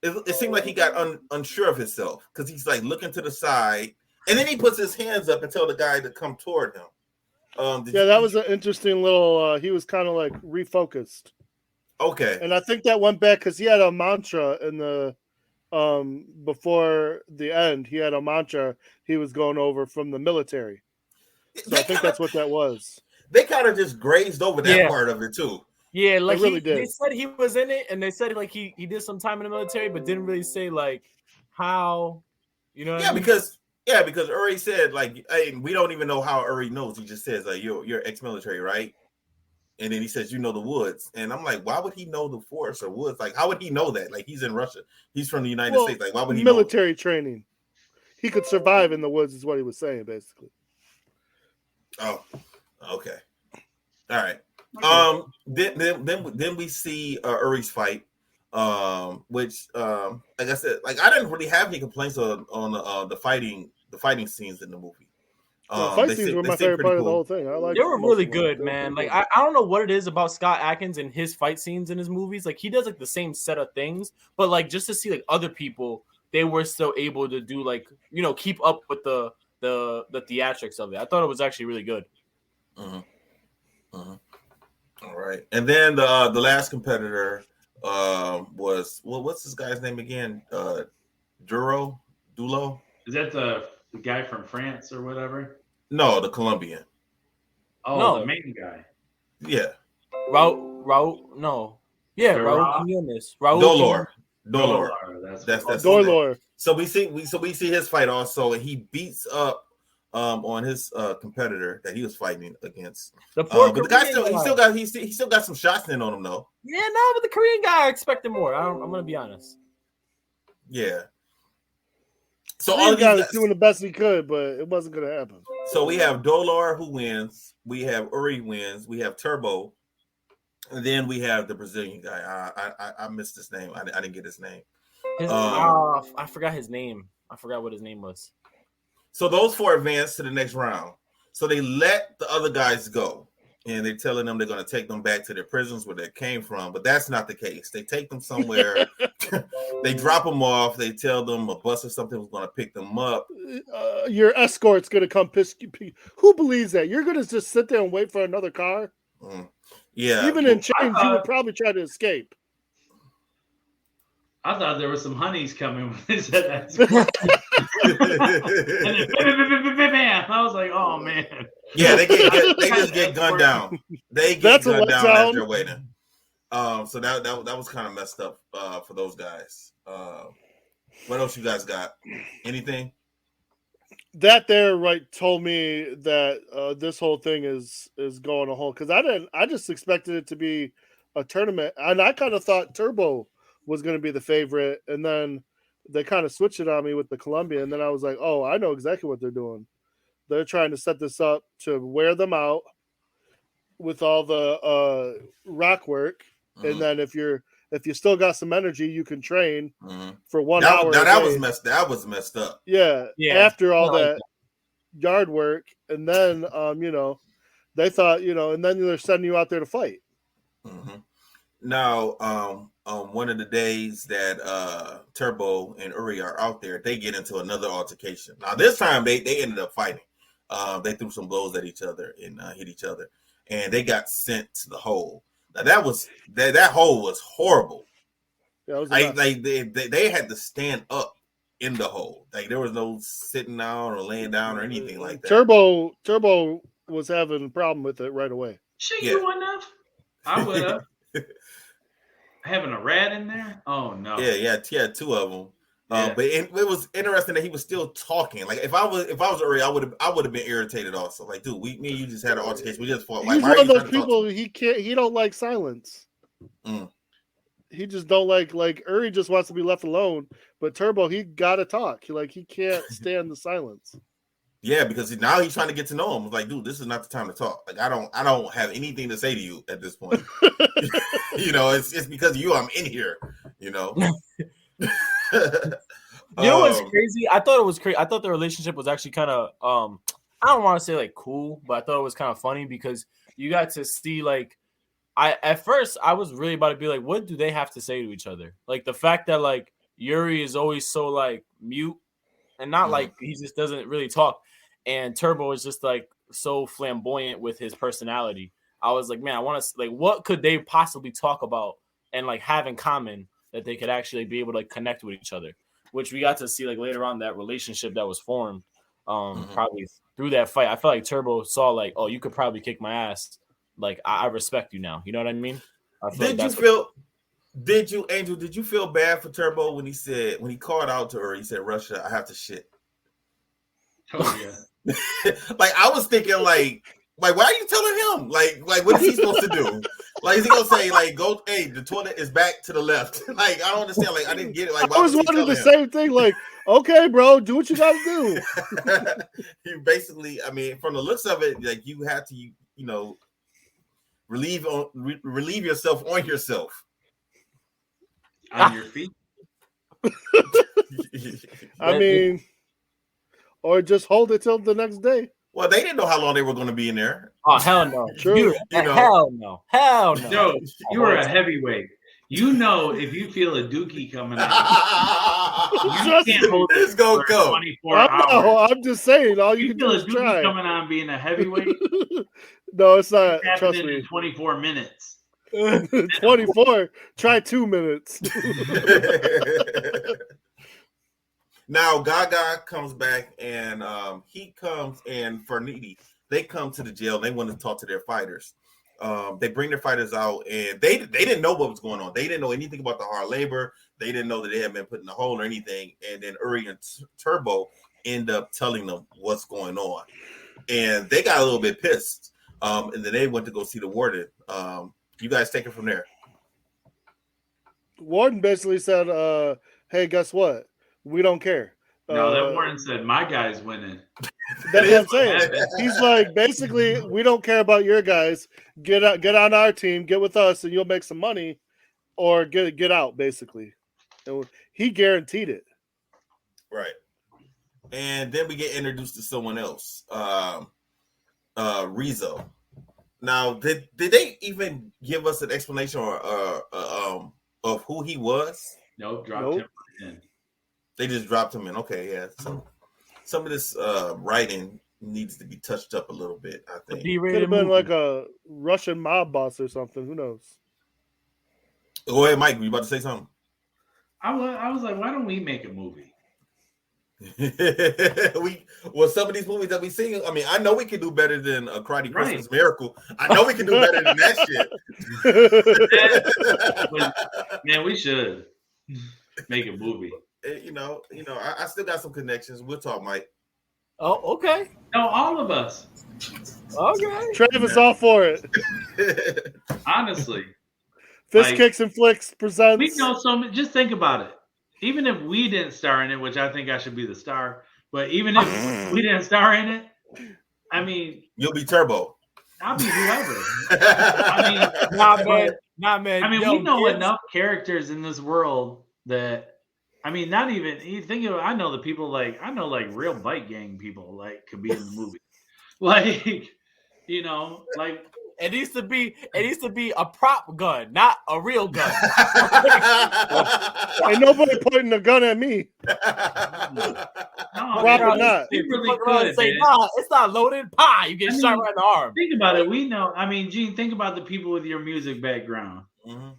it seemed like he got unsure of himself because he's like looking to the side, and then he puts his hands up and tell the guy to come toward him. That was an interesting little. He was kind of like refocused. Okay, and I think that went back because he had a mantra in the before the end. He had a mantra he was going over from the military. So I think that's what that was. They kind of just grazed over that part of it too. Yeah, like they really did. They said he was in it, and they said like he did some time in the military, but didn't really say like how. You know? Yeah, because Yeah, because Uri said like, hey, we don't even know how Uri knows. He just says like, you're ex-military, right? And then he says, you know the woods. And I'm like, why would he know the forest or woods? Like, how would he know that? Like, he's in Russia. He's from the United States. Like, why would he know? Military training. He could survive in the woods is what he was saying, basically. Oh, okay. All right. Then we see Uri's fight, which like I said, like I didn't really have any complaints on the fighting scenes in the movie. The fight scenes were my favorite part of the whole thing. I like. They were really good, man. Like I don't know what it is about Scott Adkins and his fight scenes in his movies. Like he does like the same set of things, but like just to see like other people, they were still able to do like keep up with the theatrics of it. I thought it was actually really good. All right, and then the last competitor was what's this guy's name again? Dolor? Is that the guy from France or whatever? No, the Colombian. Oh, no. The main guy. Yeah. Raul. No. Yeah, Raul Jimenez. Dolor. That's Dolor. So we see his fight also, and he beats up on his competitor that he was fighting against. But the guy he still got some shots in on him though. Yeah, no, but the Korean guy I expected more. I'm gonna be honest. Yeah. So all guy was doing the best he could, but it wasn't gonna happen. So we have Dolor who wins, we have Uri wins, we have Turbo, and then we have the Brazilian guy. I missed his name. I didn't get his name. I forgot his name. I forgot what his name was. So those four advance to the next round. So they let the other guys go. And they're telling them they're going to take them back to their prisons where they came from. But that's not the case. They take them somewhere. They drop them off. They tell them a bus or something was going to pick them up. Your escort's going to come piss you. Who believes that? You're going to just sit there and wait for another car? Yeah. Even in chains, you would probably try to escape. I thought there were some honeys coming when they said that. I was like, oh man. Yeah, they just get gunned down. They get gunned down as they're waiting. So that was kind of messed up for those guys. What else you guys got? Anything? That there told me that this whole thing is going a whole, because I just expected it to be a tournament, and I kind of thought Turbo was going to be the favorite, and then they kind of switched it on me with the Colombian, and then I was like, oh, I know exactly what they're doing. They're trying to set this up to wear them out with all the rock work, and then if you still got some energy, you can train for 1 hour. That was messed up. Yeah. After all that yard work, and then they thought and then they're sending you out there to fight. Now, one of the days that Turbo and Uri are out there, they get into another altercation. Now, this time they ended up fighting. They threw some blows at each other and hit each other, and they got sent to the hole. Now that hole was horrible. Yeah, they had to stand up in the hole. Like there was no sitting down or laying down or anything like that. Turbo was having a problem with it right away. Shit, you wouldn't have. I would have. Having a rat in there? Oh no. Yeah, two of them. But it was interesting that he was still talking. Like if I was Uri, I would have been irritated also. Like, dude, me and you just had an altercation. We just fought. Like, he's one of those people. He don't like silence. He just don't like Uri just wants to be left alone. But Turbo, he gotta talk. He can't stand the silence. Yeah, because now he's trying to get to know him. Like, dude, this is not the time to talk. Like, I don't have anything to say to you at this point. It's because of you I'm in here. You know what's crazy? I thought it was crazy. I thought the relationship was actually kind of I don't want to say like cool, but I thought it was kind of funny because you got to see at first I was really about to be like, what do they have to say to each other? Like the fact that like Uri is always so like mute and not like he just doesn't really talk, and Turbo is just like so flamboyant with his personality. I was like, man, I want to like, what could they possibly talk about and like have in common that they could actually be able to like connect with each other, which we got to see like later on that relationship that was formed probably through that fight. I felt like Turbo saw like, oh, you could probably kick my ass. Like I respect you now. You know what I mean? Did you feel bad for Turbo when he called out to her, he said, Russia, I have to shit? Oh yeah. Like I was thinking, like why are you telling him? Like what is he supposed to do? Like is he gonna say like go? Hey, the toilet is back to the left. Like I don't understand. Like I didn't get it. Like I was wondering the same thing. Like, okay, bro, do what you got to do. You basically, I mean, from the looks of it, like you have to, relieve yourself on yourself. On your feet. I mean, or just hold it till the next day. Well, they didn't know how long they were going to be in there. Oh hell no! True. Hell no! Hell no! Joe, you are a heavyweight. You know if you feel a dookie coming out, you can't hold this go for go. 24 hours. No, I'm just saying. All you can feel do a is dookie try. coming on being a heavyweight. No, it's not. It's Trust happening me. in 24 minutes. 24. Try 2 minutes. Now Gaga comes back and he comes and Ferniti, they come to the jail. They want to talk to their fighters. They bring their fighters out and they didn't know what was going on. They didn't know anything about the hard labor. They didn't know that they had been put in a hole or anything. And then Uri and Turbo end up telling them what's going on. And they got a little bit pissed. And then they went to go see the warden. You guys take it from there. Warden basically said, hey, guess what? We don't care. No, that warden said, my guy's winning. That's what I'm saying. He's like, basically, we don't care about your guys. Get on our team, get with us, and you'll make some money, or get out, basically. And he guaranteed it. Right. And then we get introduced to someone else, Rizzo. Now, did they even give us an explanation of who he was? Nope, dropped him in. They just dropped him in. Okay, yeah. So some of this writing needs to be touched up a little bit, I think. Could have been like a Russian mob boss or something. Who knows? Go ahead, Mike. Were you about to say something? I was like, why don't we make a movie? Some of these movies that we see, I mean, I know we can do better than a Karate Christmas Miracle. I know we can do better than that shit. Man, we should make a movie. I still got some connections. We'll talk, Mike. Oh, okay. No, all of us. Okay. Travis, all for it. Honestly. Fist Kicks and Flicks presents. We know so. Just think about it. Even if we didn't star in it, which I think I should be the star, but even if we didn't star in it, I mean, you'll be Turbo. I'll be whoever. I mean, nah, man. I mean, we know enough characters in this world that, I mean, not even you think of. I know the people like real bike gang people like could be in the movie, like like. It needs to be a prop gun, not a real gun. Ain't nobody pointing a gun at me. No, prop or not. You really could say, nah, it's not loaded. Pie, you get shot right in the arm. Think about it. We know. I mean, Gene, think about the people with your music background. Mm-hmm.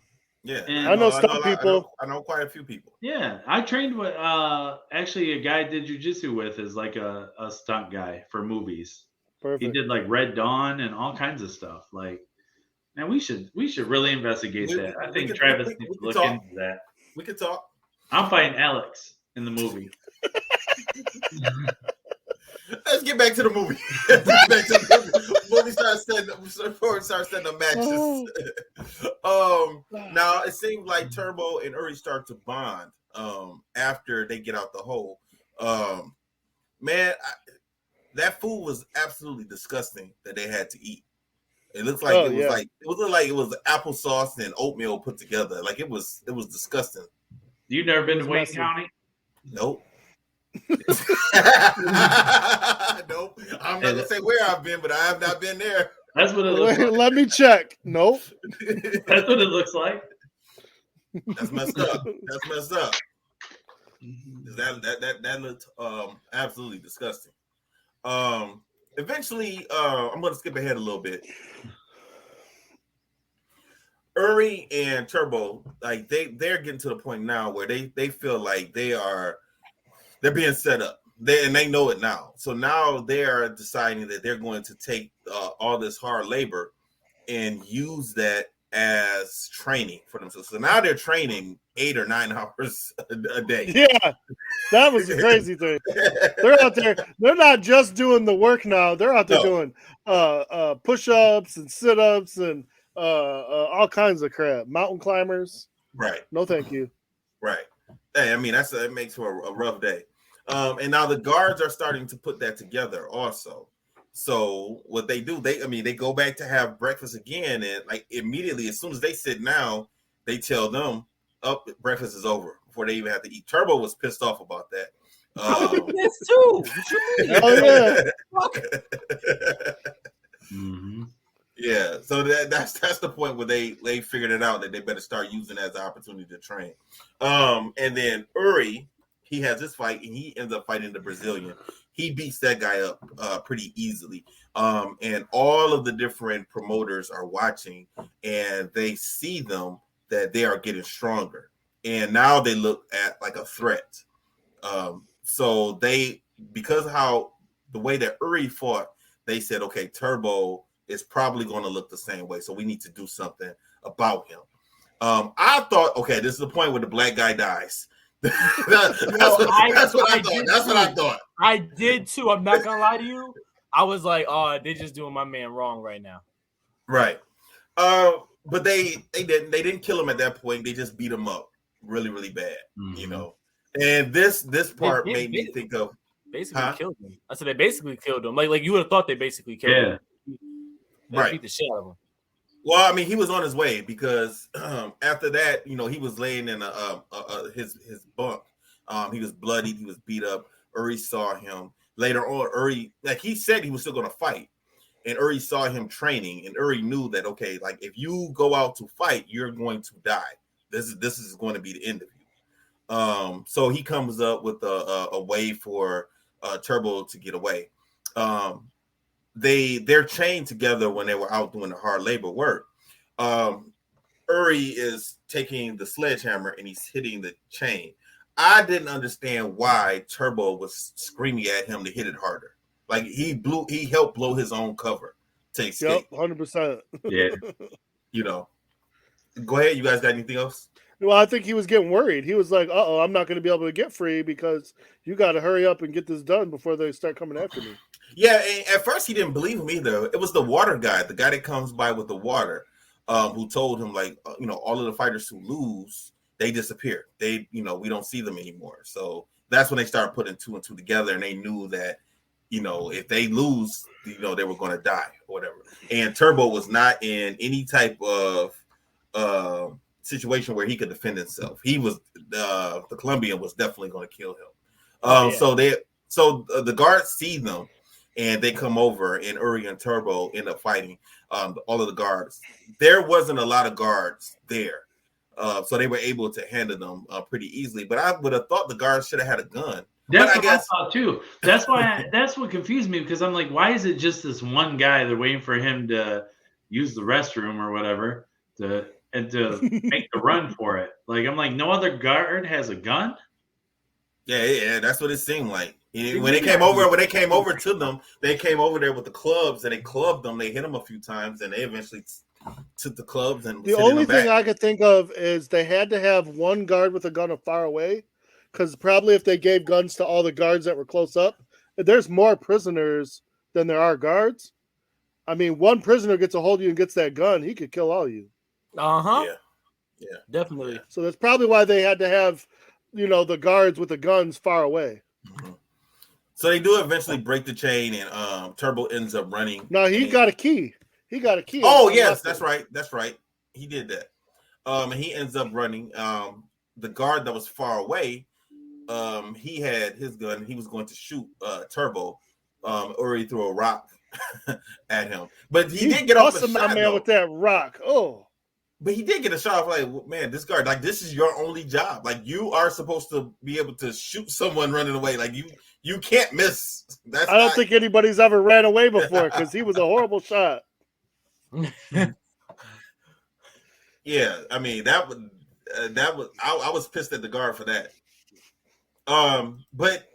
Yeah, and I know some people. I know quite a few people. Yeah, I trained with actually a guy I did jujitsu with is like a stunt guy for movies. Perfect. He did like Red Dawn and all kinds of stuff. Like, man, we should really investigate that. I think Travis needs to look into that. We could talk. I'm fighting Alex in the movie. Let's get back to the movie. Movie start setting up matches. Now it seems like Turbo and Uri start to bond after they get out the hole. That food was absolutely disgusting that they had to eat. It looks like it was applesauce and oatmeal put together. Like it was disgusting. You've never been to Wayne County? Nope. Nope. I'm not gonna say where I've been, but I have not been there. That's what it looks like. Let me check. Nope. That's what it looks like. That's messed up. That looked absolutely disgusting. Eventually, I'm going to skip ahead a little bit. Uri and Turbo, like they're getting to the point now where they feel like they're being set up. They know it now. So now they are deciding that they're going to take all this hard labor and use that as training for themselves. So now they're training 8 or 9 hours a day. Yeah, that was the crazy thing. They're out there. They're not just doing the work now. They're out there doing push-ups and sit-ups and all kinds of crap. Mountain climbers. Right. No, thank you. Right. Hey, I mean, that makes for a rough day. And now the guards are starting to put that together also. So what they do, they go back to have breakfast again, and like immediately as soon as they sit down, they tell them, "Up, breakfast is over," before they even have to eat. Turbo was pissed off about that. This too. What you mean? Oh Mm-hmm. Yeah. So that's the point where they figured it out that they better start using it as an opportunity to train. And then Uri, he has this fight, and he ends up fighting the Brazilian. He beats that guy up pretty easily. And all of the different promoters are watching, and they see them that they are getting stronger. And now they look at like a threat. So because of how the way that Uri fought, they said, okay, Turbo is probably going to look the same way. So we need to do something about him. I thought, okay, this is the point where the black guy dies. That's what I thought. I did too. I'm not gonna lie to you. I was like, oh, they're just doing my man wrong right now. Right. But they didn't kill him at that point. They just beat him up really, really bad. Mm-hmm. You know. And this part made me think of basically killed him. I said they basically killed him. Like you would have thought they basically killed him. They right. Beat the shit out of him. Well, I mean, he was on his way because after that, you know, he was laying in his bunk. He was bloodied. He was beat up. Uri saw him. Later on, Uri, like he said, he was still going to fight. And Uri saw him training. And Uri knew that, okay, like if you go out to fight, you're going to die. This is going to be the end of you. So he comes up with a way for Turbo to get away. They're chained together when they were out doing the hard labor work. Uri is taking the sledgehammer and he's hitting the chain. I didn't understand why Turbo was screaming at him to hit it harder. Like he helped blow his own cover to escape. Yep, 100%. Yeah. You know. Go ahead. You guys got anything else? Well, I think he was getting worried. He was like, "Uh-oh, I'm not going to be able to get free because you got to hurry up and get this done before they start coming after me." Yeah, and at first he didn't believe him either. It was the water guy, the guy that comes by with the water, who told him like, you know, all of the fighters who lose, they disappear. They, you know, we don't see them anymore. So that's when they started putting 2 and 2 together, and they knew that, you know, if they lose, you know, they were going to die or whatever. And Turbo was not in any type of situation where he could defend himself. He was the Colombian was definitely going to kill him. So the guards see them. And they come over, and Uri and Turbo end up fighting all of the guards. There wasn't a lot of guards there, so they were able to handle them pretty easily. But I would have thought the guards should have had a gun. That's what I thought too. That's why that's what confused me, because I'm like, why is it just this one guy? They're waiting for him to use the restroom or whatever to make the run for it. Like I'm like, no other guard has a gun. Yeah, that's what it seemed like. When they came over to them, they came over there with the clubs and they clubbed them. They hit them a few times, and they eventually took the clubs. And the only thing I could think of is they had to have one guard with a gun far away, because probably if they gave guns to all the guards that were close up, there's more prisoners than there are guards. I mean, one prisoner gets a hold of you and gets that gun, he could kill all of you. Yeah, definitely. So that's probably why they had to have, you know, the guards with the guns far away. Mm-hmm. So they do eventually break the chain, and Turbo ends up running. No, he got a key. He got a key. Oh, yes, that's right. That's right. He did that. And he ends up running. The guard that was far away, he had his gun. He was going to shoot Turbo. Uri threw a rock at him. But he did get off a shot, man, with that rock. Oh. But he did get a shot. Like, man, this guard, like, this is your only job. Like, you are supposed to be able to shoot someone running away. Like, you can't miss. I don't think anybody's ever ran away before, because he was a horrible shot. Yeah, I mean that was I was pissed at the guard for that. But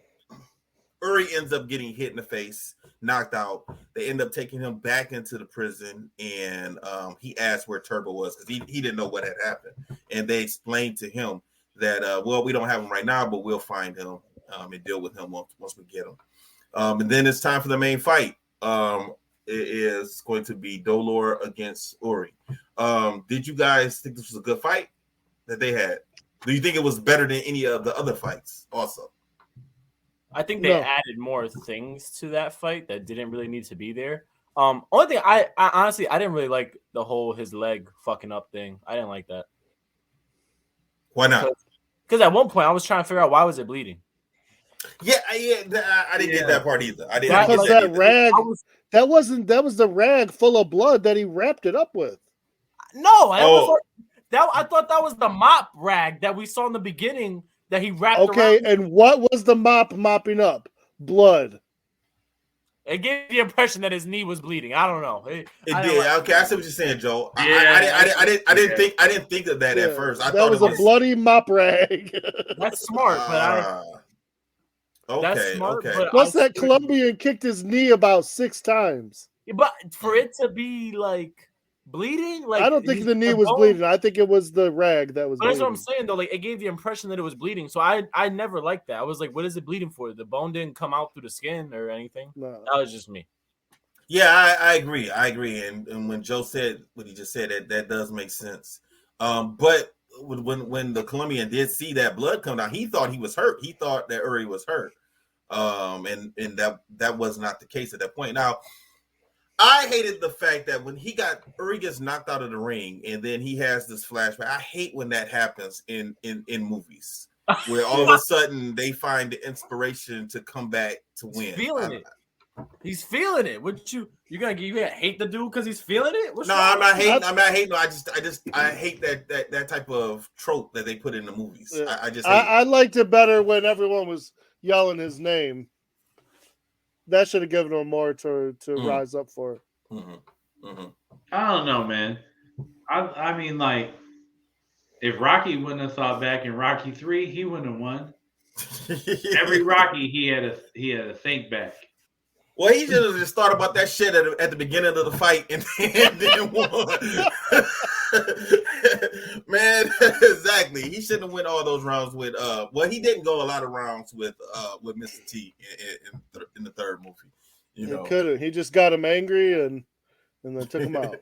Uri ends up getting hit in the face. knocked out. They end up taking him back into the prison, and he asked where Turbo was because he didn't know what had happened. And they explained to him that, well, we don't have him right now, but we'll find him and deal with him once we get him. And then it's time for the main fight. It is going to be Dolor against Uri. Did you guys think this was a good fight that they had? Do you think it was better than any of the other fights also? I think they added more things to that fight that didn't really need to be there. Only thing I honestly I didn't really like the whole his leg fucking up thing. I didn't like that. Why not? Because at one point I was trying to figure out why was it bleeding. Yeah, I didn't get that part either. I didn't because get that rag. That was the rag full of blood that he wrapped it up with. No, I thought that was the mop rag that we saw in the beginning that he wrapped around. Okay, and what was the mopping up? Blood. It gave the impression that his knee was bleeding. I don't know. It did. Okay, I see what you're saying, Joe. I didn't think of that at first. I thought it was a bloody mop rag. That's smart, but that's smart. Okay. But plus, that Colombian kicked his knee about 6 times. But for it to be like bleeding, like I don't think the knee was bleeding. I think it was the rag that was. But that's bleeding. what I'm saying though. Like it gave the impression that it was bleeding. So I never liked that. I was like, what is it bleeding for? The bone didn't come out through the skin or anything. No. That was just me. Yeah, I agree. And when Joe said what he just said, that does make sense. But when the Colombian did see that blood come down, he thought he was hurt. He thought that Uri was hurt. And that was not the case at that point. Now, I hated the fact that when Uri gets knocked out of the ring and then he has this flashback. I hate when that happens in movies where all of a sudden they find the inspiration to come back to win. He's feeling it. You gonna hate the dude because he's feeling it? I'm not hating. I hate that type of trope that they put in the movies. I liked it better when everyone was yelling his name. That should have given him more to rise up for. I don't know, man. I mean, like, if Rocky wouldn't have thought back in Rocky 3, he wouldn't have won. Every Rocky, he had a think back. Well, he should have just thought about that shit at the beginning of the fight and then won. Man, exactly. He shouldn't have went all those rounds with. Well, he didn't go a lot of rounds with Mr. T in the third movie. You know, he couldn't. He just got him angry and then took him out.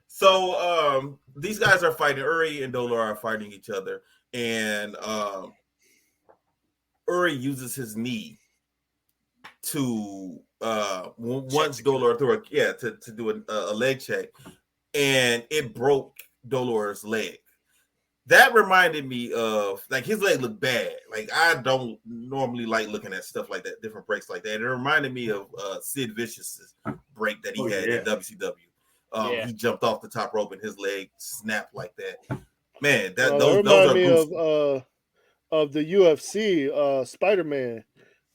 So these guys are fighting. Uri and Dolor are fighting each other, and Uri uses his knee to once Dolor threw to do a leg check, and it broke Dolor's leg. That reminded me of, like, his leg looked bad. Like, I don't normally like looking at stuff like that, different breaks like that. It reminded me of Sid Vicious's break that he had in WCW. He jumped off the top rope and his leg snapped like that. Man, those are me of the UFC Spider-Man.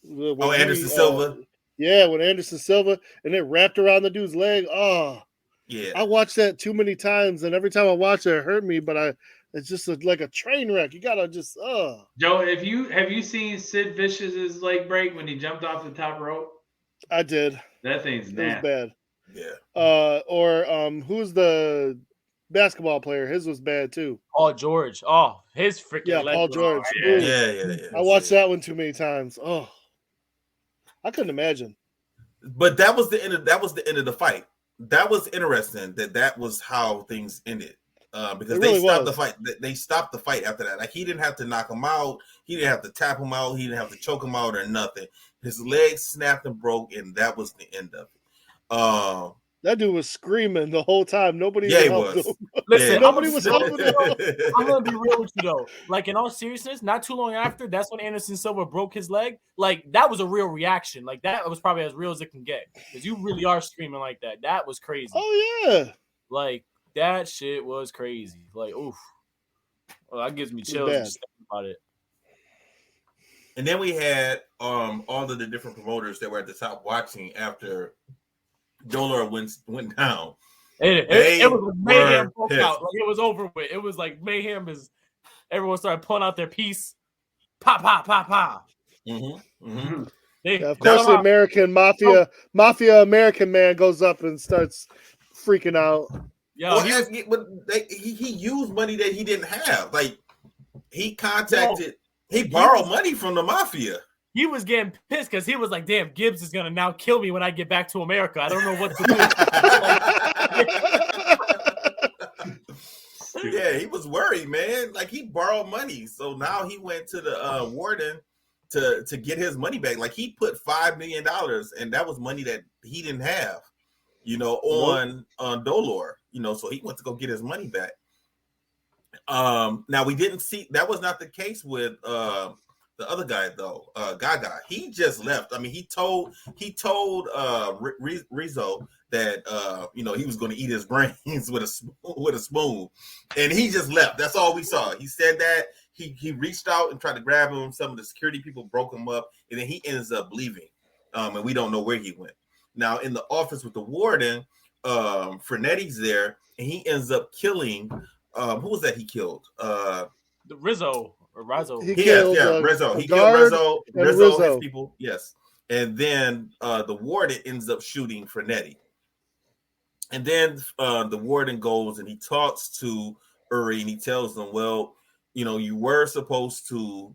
Anderson Silva. Yeah, when Anderson Silva and it wrapped around the dude's leg. Oh, yeah. I watched that too many times, and every time I watch it hurt me. But it's just like a train wreck. You gotta just Joe, have you seen Sid Vicious's leg break when he jumped off the top rope? I did. That thing's nasty. It was bad. Yeah. Or who's the basketball player? His was bad too. Paul George. Oh, his freaking leg. Paul George. Yeah. I watched that one too many times. Oh, I couldn't imagine. But that was the end of the fight. That was interesting. That was how things ended. Because they stopped the fight. They stopped the fight after that. Like, he didn't have to knock him out. He didn't have to tap him out. He didn't have to choke him out or nothing. His legs snapped and broke, and that was the end of it. That dude was screaming the whole time. Nobody helped him. Listen, nobody was helping him. I'm gonna be real with you though. Like, in all seriousness, not too long after, that's when Anderson Silva broke his leg. Like, that was a real reaction. Like, that was probably as real as it can get. Because you really are screaming like that. That was crazy. Oh yeah. Like, that shit was crazy. Like, oof. Well, that gives me chills just thinking about it. And then we had all of the different promoters that were at the top watching after Dolor went down. It was mayhem broke out. Like, it was over with. It was like mayhem everyone started pulling out their piece. Pop, pop, pop, pop. Mm-hmm. Mm-hmm. Yeah, of course, the American mafia American man goes up and starts freaking out. Yeah, he used money that he didn't have. Like he borrowed money from the mafia. He was getting pissed because he was like, "Damn, Gibbs is gonna now kill me when I get back to America. I don't know what to do." Yeah, he was worried, man. Like he borrowed money, so now he went to the warden to get his money back. Like he put $5 million, and that was money that he didn't have, on Dolor, so he went to go get his money back. Now we didn't see that was not the case with the other guy though, Gaga. He just left. I mean, he told Rizzo that he was going to eat his brains with a spoon, and he just left. That's all we saw. He said that he reached out and tried to grab him. Some of the security people broke him up, and then he ends up leaving. And we don't know where he went. Now in the office with the warden, Frenetti's there, and he ends up killing. Who was that he killed? The Rizzo. Rizzo. He killed Rizzo. He killed Rizzo, his people. Yes. And then the warden ends up shooting Frenetti. And then the warden goes and he talks to Uri and he tells them, well, you were supposed to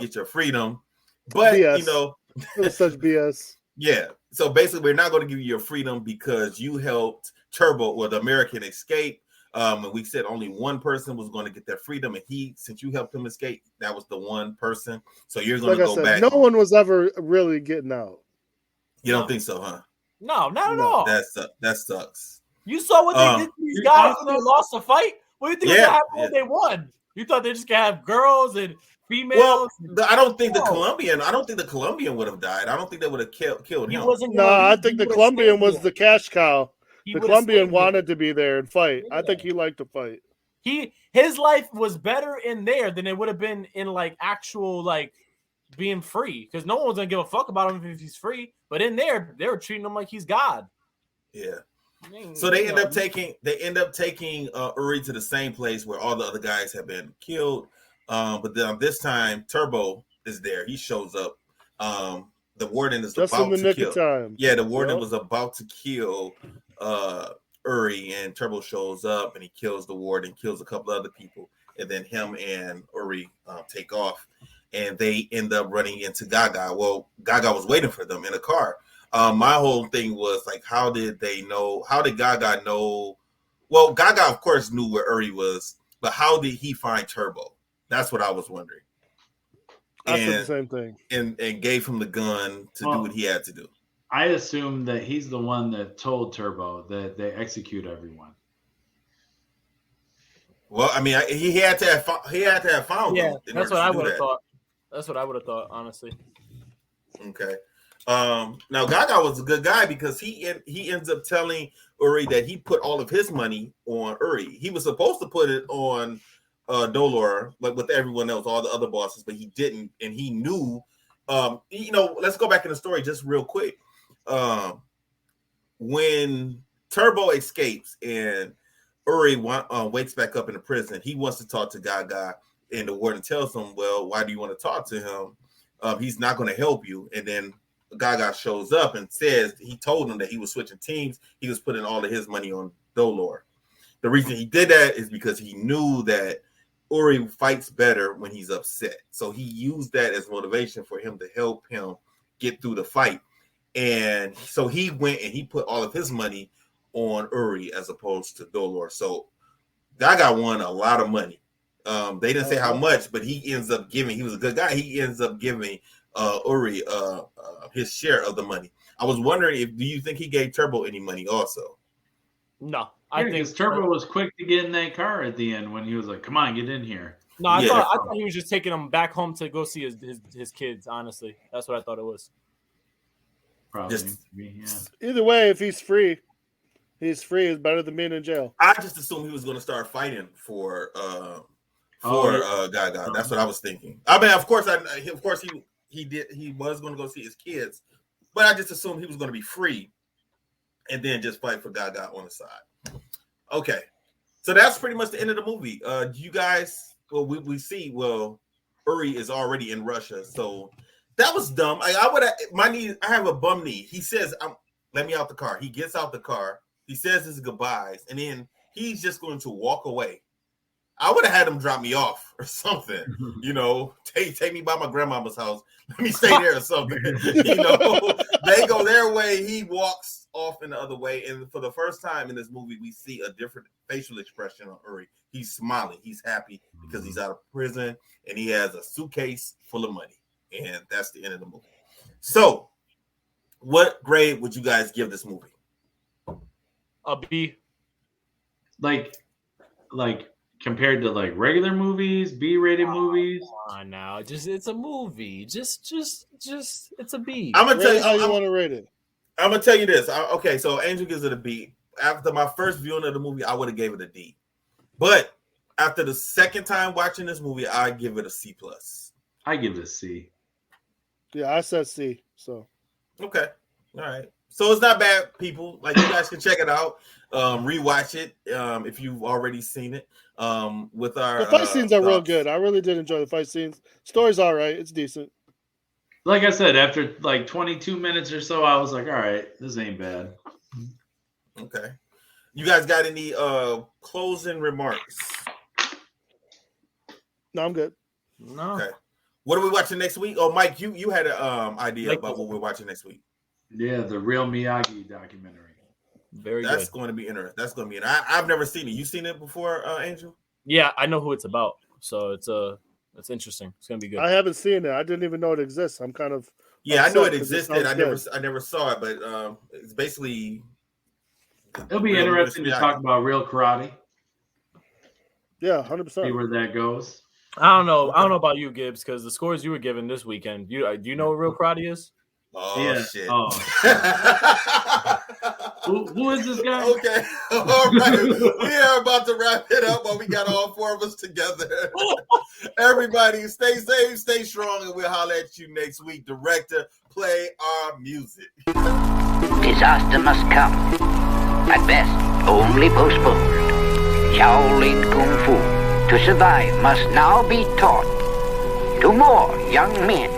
get your freedom, but BS. It was such BS. Yeah. So basically, we're not going to give you your freedom because you helped Turbo or the American escape. And we said only one person was going to get their freedom, and since you helped him escape, that was the one person. So you're going to go back. No one was ever really getting out. You don't think so, huh? No, not at all. That sucks. You saw what they did to these guys when they lost the fight. What do you think was gonna happen when they won? You thought they just gonna have girls and females? Well, I don't think the Colombian would have died. I don't think they would have killed him. I think the Colombian was the cash cow. The Colombian wanted to be there and fight. Yeah. I think he liked to fight. His life was better in there than it would have been in like actual like being free, because no one's gonna give a fuck about him if he's free. But in there, they were treating him like he's God. Yeah. So they end up taking Uri to the same place where all the other guys have been killed. But then this time Turbo is there. He shows up. The warden is just about in the to nick kill. Of time. Yeah, the warden was about to kill Uri, and Turbo shows up and he kills the warden, kills a couple other people, and then him and Uri take off, and they end up running into Gaga. Well, Gaga was waiting for them in a car. My whole thing was like, how did Gaga know? Well, Gaga of course knew where Uri was, but how did he find Turbo? That's what I was wondering. I said the same thing. And gave him the gun to do what he had to do. I assume that he's the one that told Turbo that they execute everyone. Well, I mean, he had to have found them. Yeah, that's what I would have thought. That's what I would have thought, honestly. Okay. Now Gaga was a good guy because he ends up telling Uri that he put all of his money on Uri. He was supposed to put it on Dolor, like with everyone else, all the other bosses, but he didn't, and he knew. Let's go back in the story just real quick. When Turbo escapes and Uri wakes back up in the prison, he wants to talk to Gaga, and the warden tells him, "Well, why do you want to talk to him? He's not going to help you." And then Gaga shows up and says he told him that he was switching teams. He was putting all of his money on Dolor. The reason he did that is because he knew that Uri fights better when he's upset. So he used that as motivation for him to help him get through the fight. And so he went and he put all of his money on Uri as opposed to Dolor. So Gaga won a lot of money. They didn't say how much, but he ends up giving. He was a good guy. He ends up giving Uri his share of the money. I was wondering do you think he gave Turbo any money also? No, I think Turbo was quick to get in that car at the end when he was like, "Come on, get in here." No, I thought he was just taking him back home to go see his kids. Honestly, that's what I thought it was. Probably. Either way, if he's free, it's better than being in jail. I just assumed he was going to start fighting for Gaga. That's what I was thinking. I mean, of course he was going to go see his kids, but I just assumed he was going to be free and then just fight for Gaga on the side. Okay, so that's pretty much the end of the movie. You guys, we see, Uri is already in Russia, so That was dumb. I would have my knee. I have a bum knee. He says, "Let me out the car." He gets out the car. He says his goodbyes, and then he's just going to walk away. I would have had him drop me off or something. You know, take me by my grandmama's house. Let me stay there or something. You know, they go their way. He walks off in the other way. And for the first time in this movie, we see a different facial expression on Uri. He's smiling. He's happy because he's out of prison and he has a suitcase full of money. And that's the end of the movie. So, what grade would you guys give this movie? A B. Like compared to like regular movies, B-rated movies. Come on now, it's a movie. Just it's a B. I'm gonna tell you how you want to rate it. I'm gonna tell you this. Okay, so Angel gives it a B. After my first viewing of the movie, I would have gave it a D. But after the second time watching this movie, I give it a C+. I give it a C. Yeah, I said C. So okay, all right. So it's not bad, people. Like you guys can check it out, rewatch it if you've already seen it. With our the fight scenes are real good. I really did enjoy the fight scenes. Story's all right. It's decent. Like I said, after like 22 minutes or so, I was like, all right, this ain't bad. Okay. You guys got any closing remarks? No, I'm good. No. Okay. What are we watching next week? Oh, Mike, you had an idea about what we're watching next week. Yeah, the Real Miyagi documentary. That's going to be interesting. That's going to be. I've never seen it. You seen it before, Angel? Yeah, I know who it's about. So it's interesting. It's gonna be good. I haven't seen it. I didn't even know it exists. I'm kind of I know it existed. I never saw it, but it's basically. It'll be interesting to talk about real karate. Yeah, 100%. See where that goes. I don't know about you, Gibbs, because the scores you were given this weekend. Do you know what real karate is? Oh yeah. Shit! Oh. who is this guy? Okay, all right. We are about to wrap it up, but we got all four of us together. Everybody, stay safe, stay strong, and we'll holler at you next week. Director, play our music. Disaster must come. At best, only postponed. Shaolin Kung Fu, to survive, must now be taught to more young men.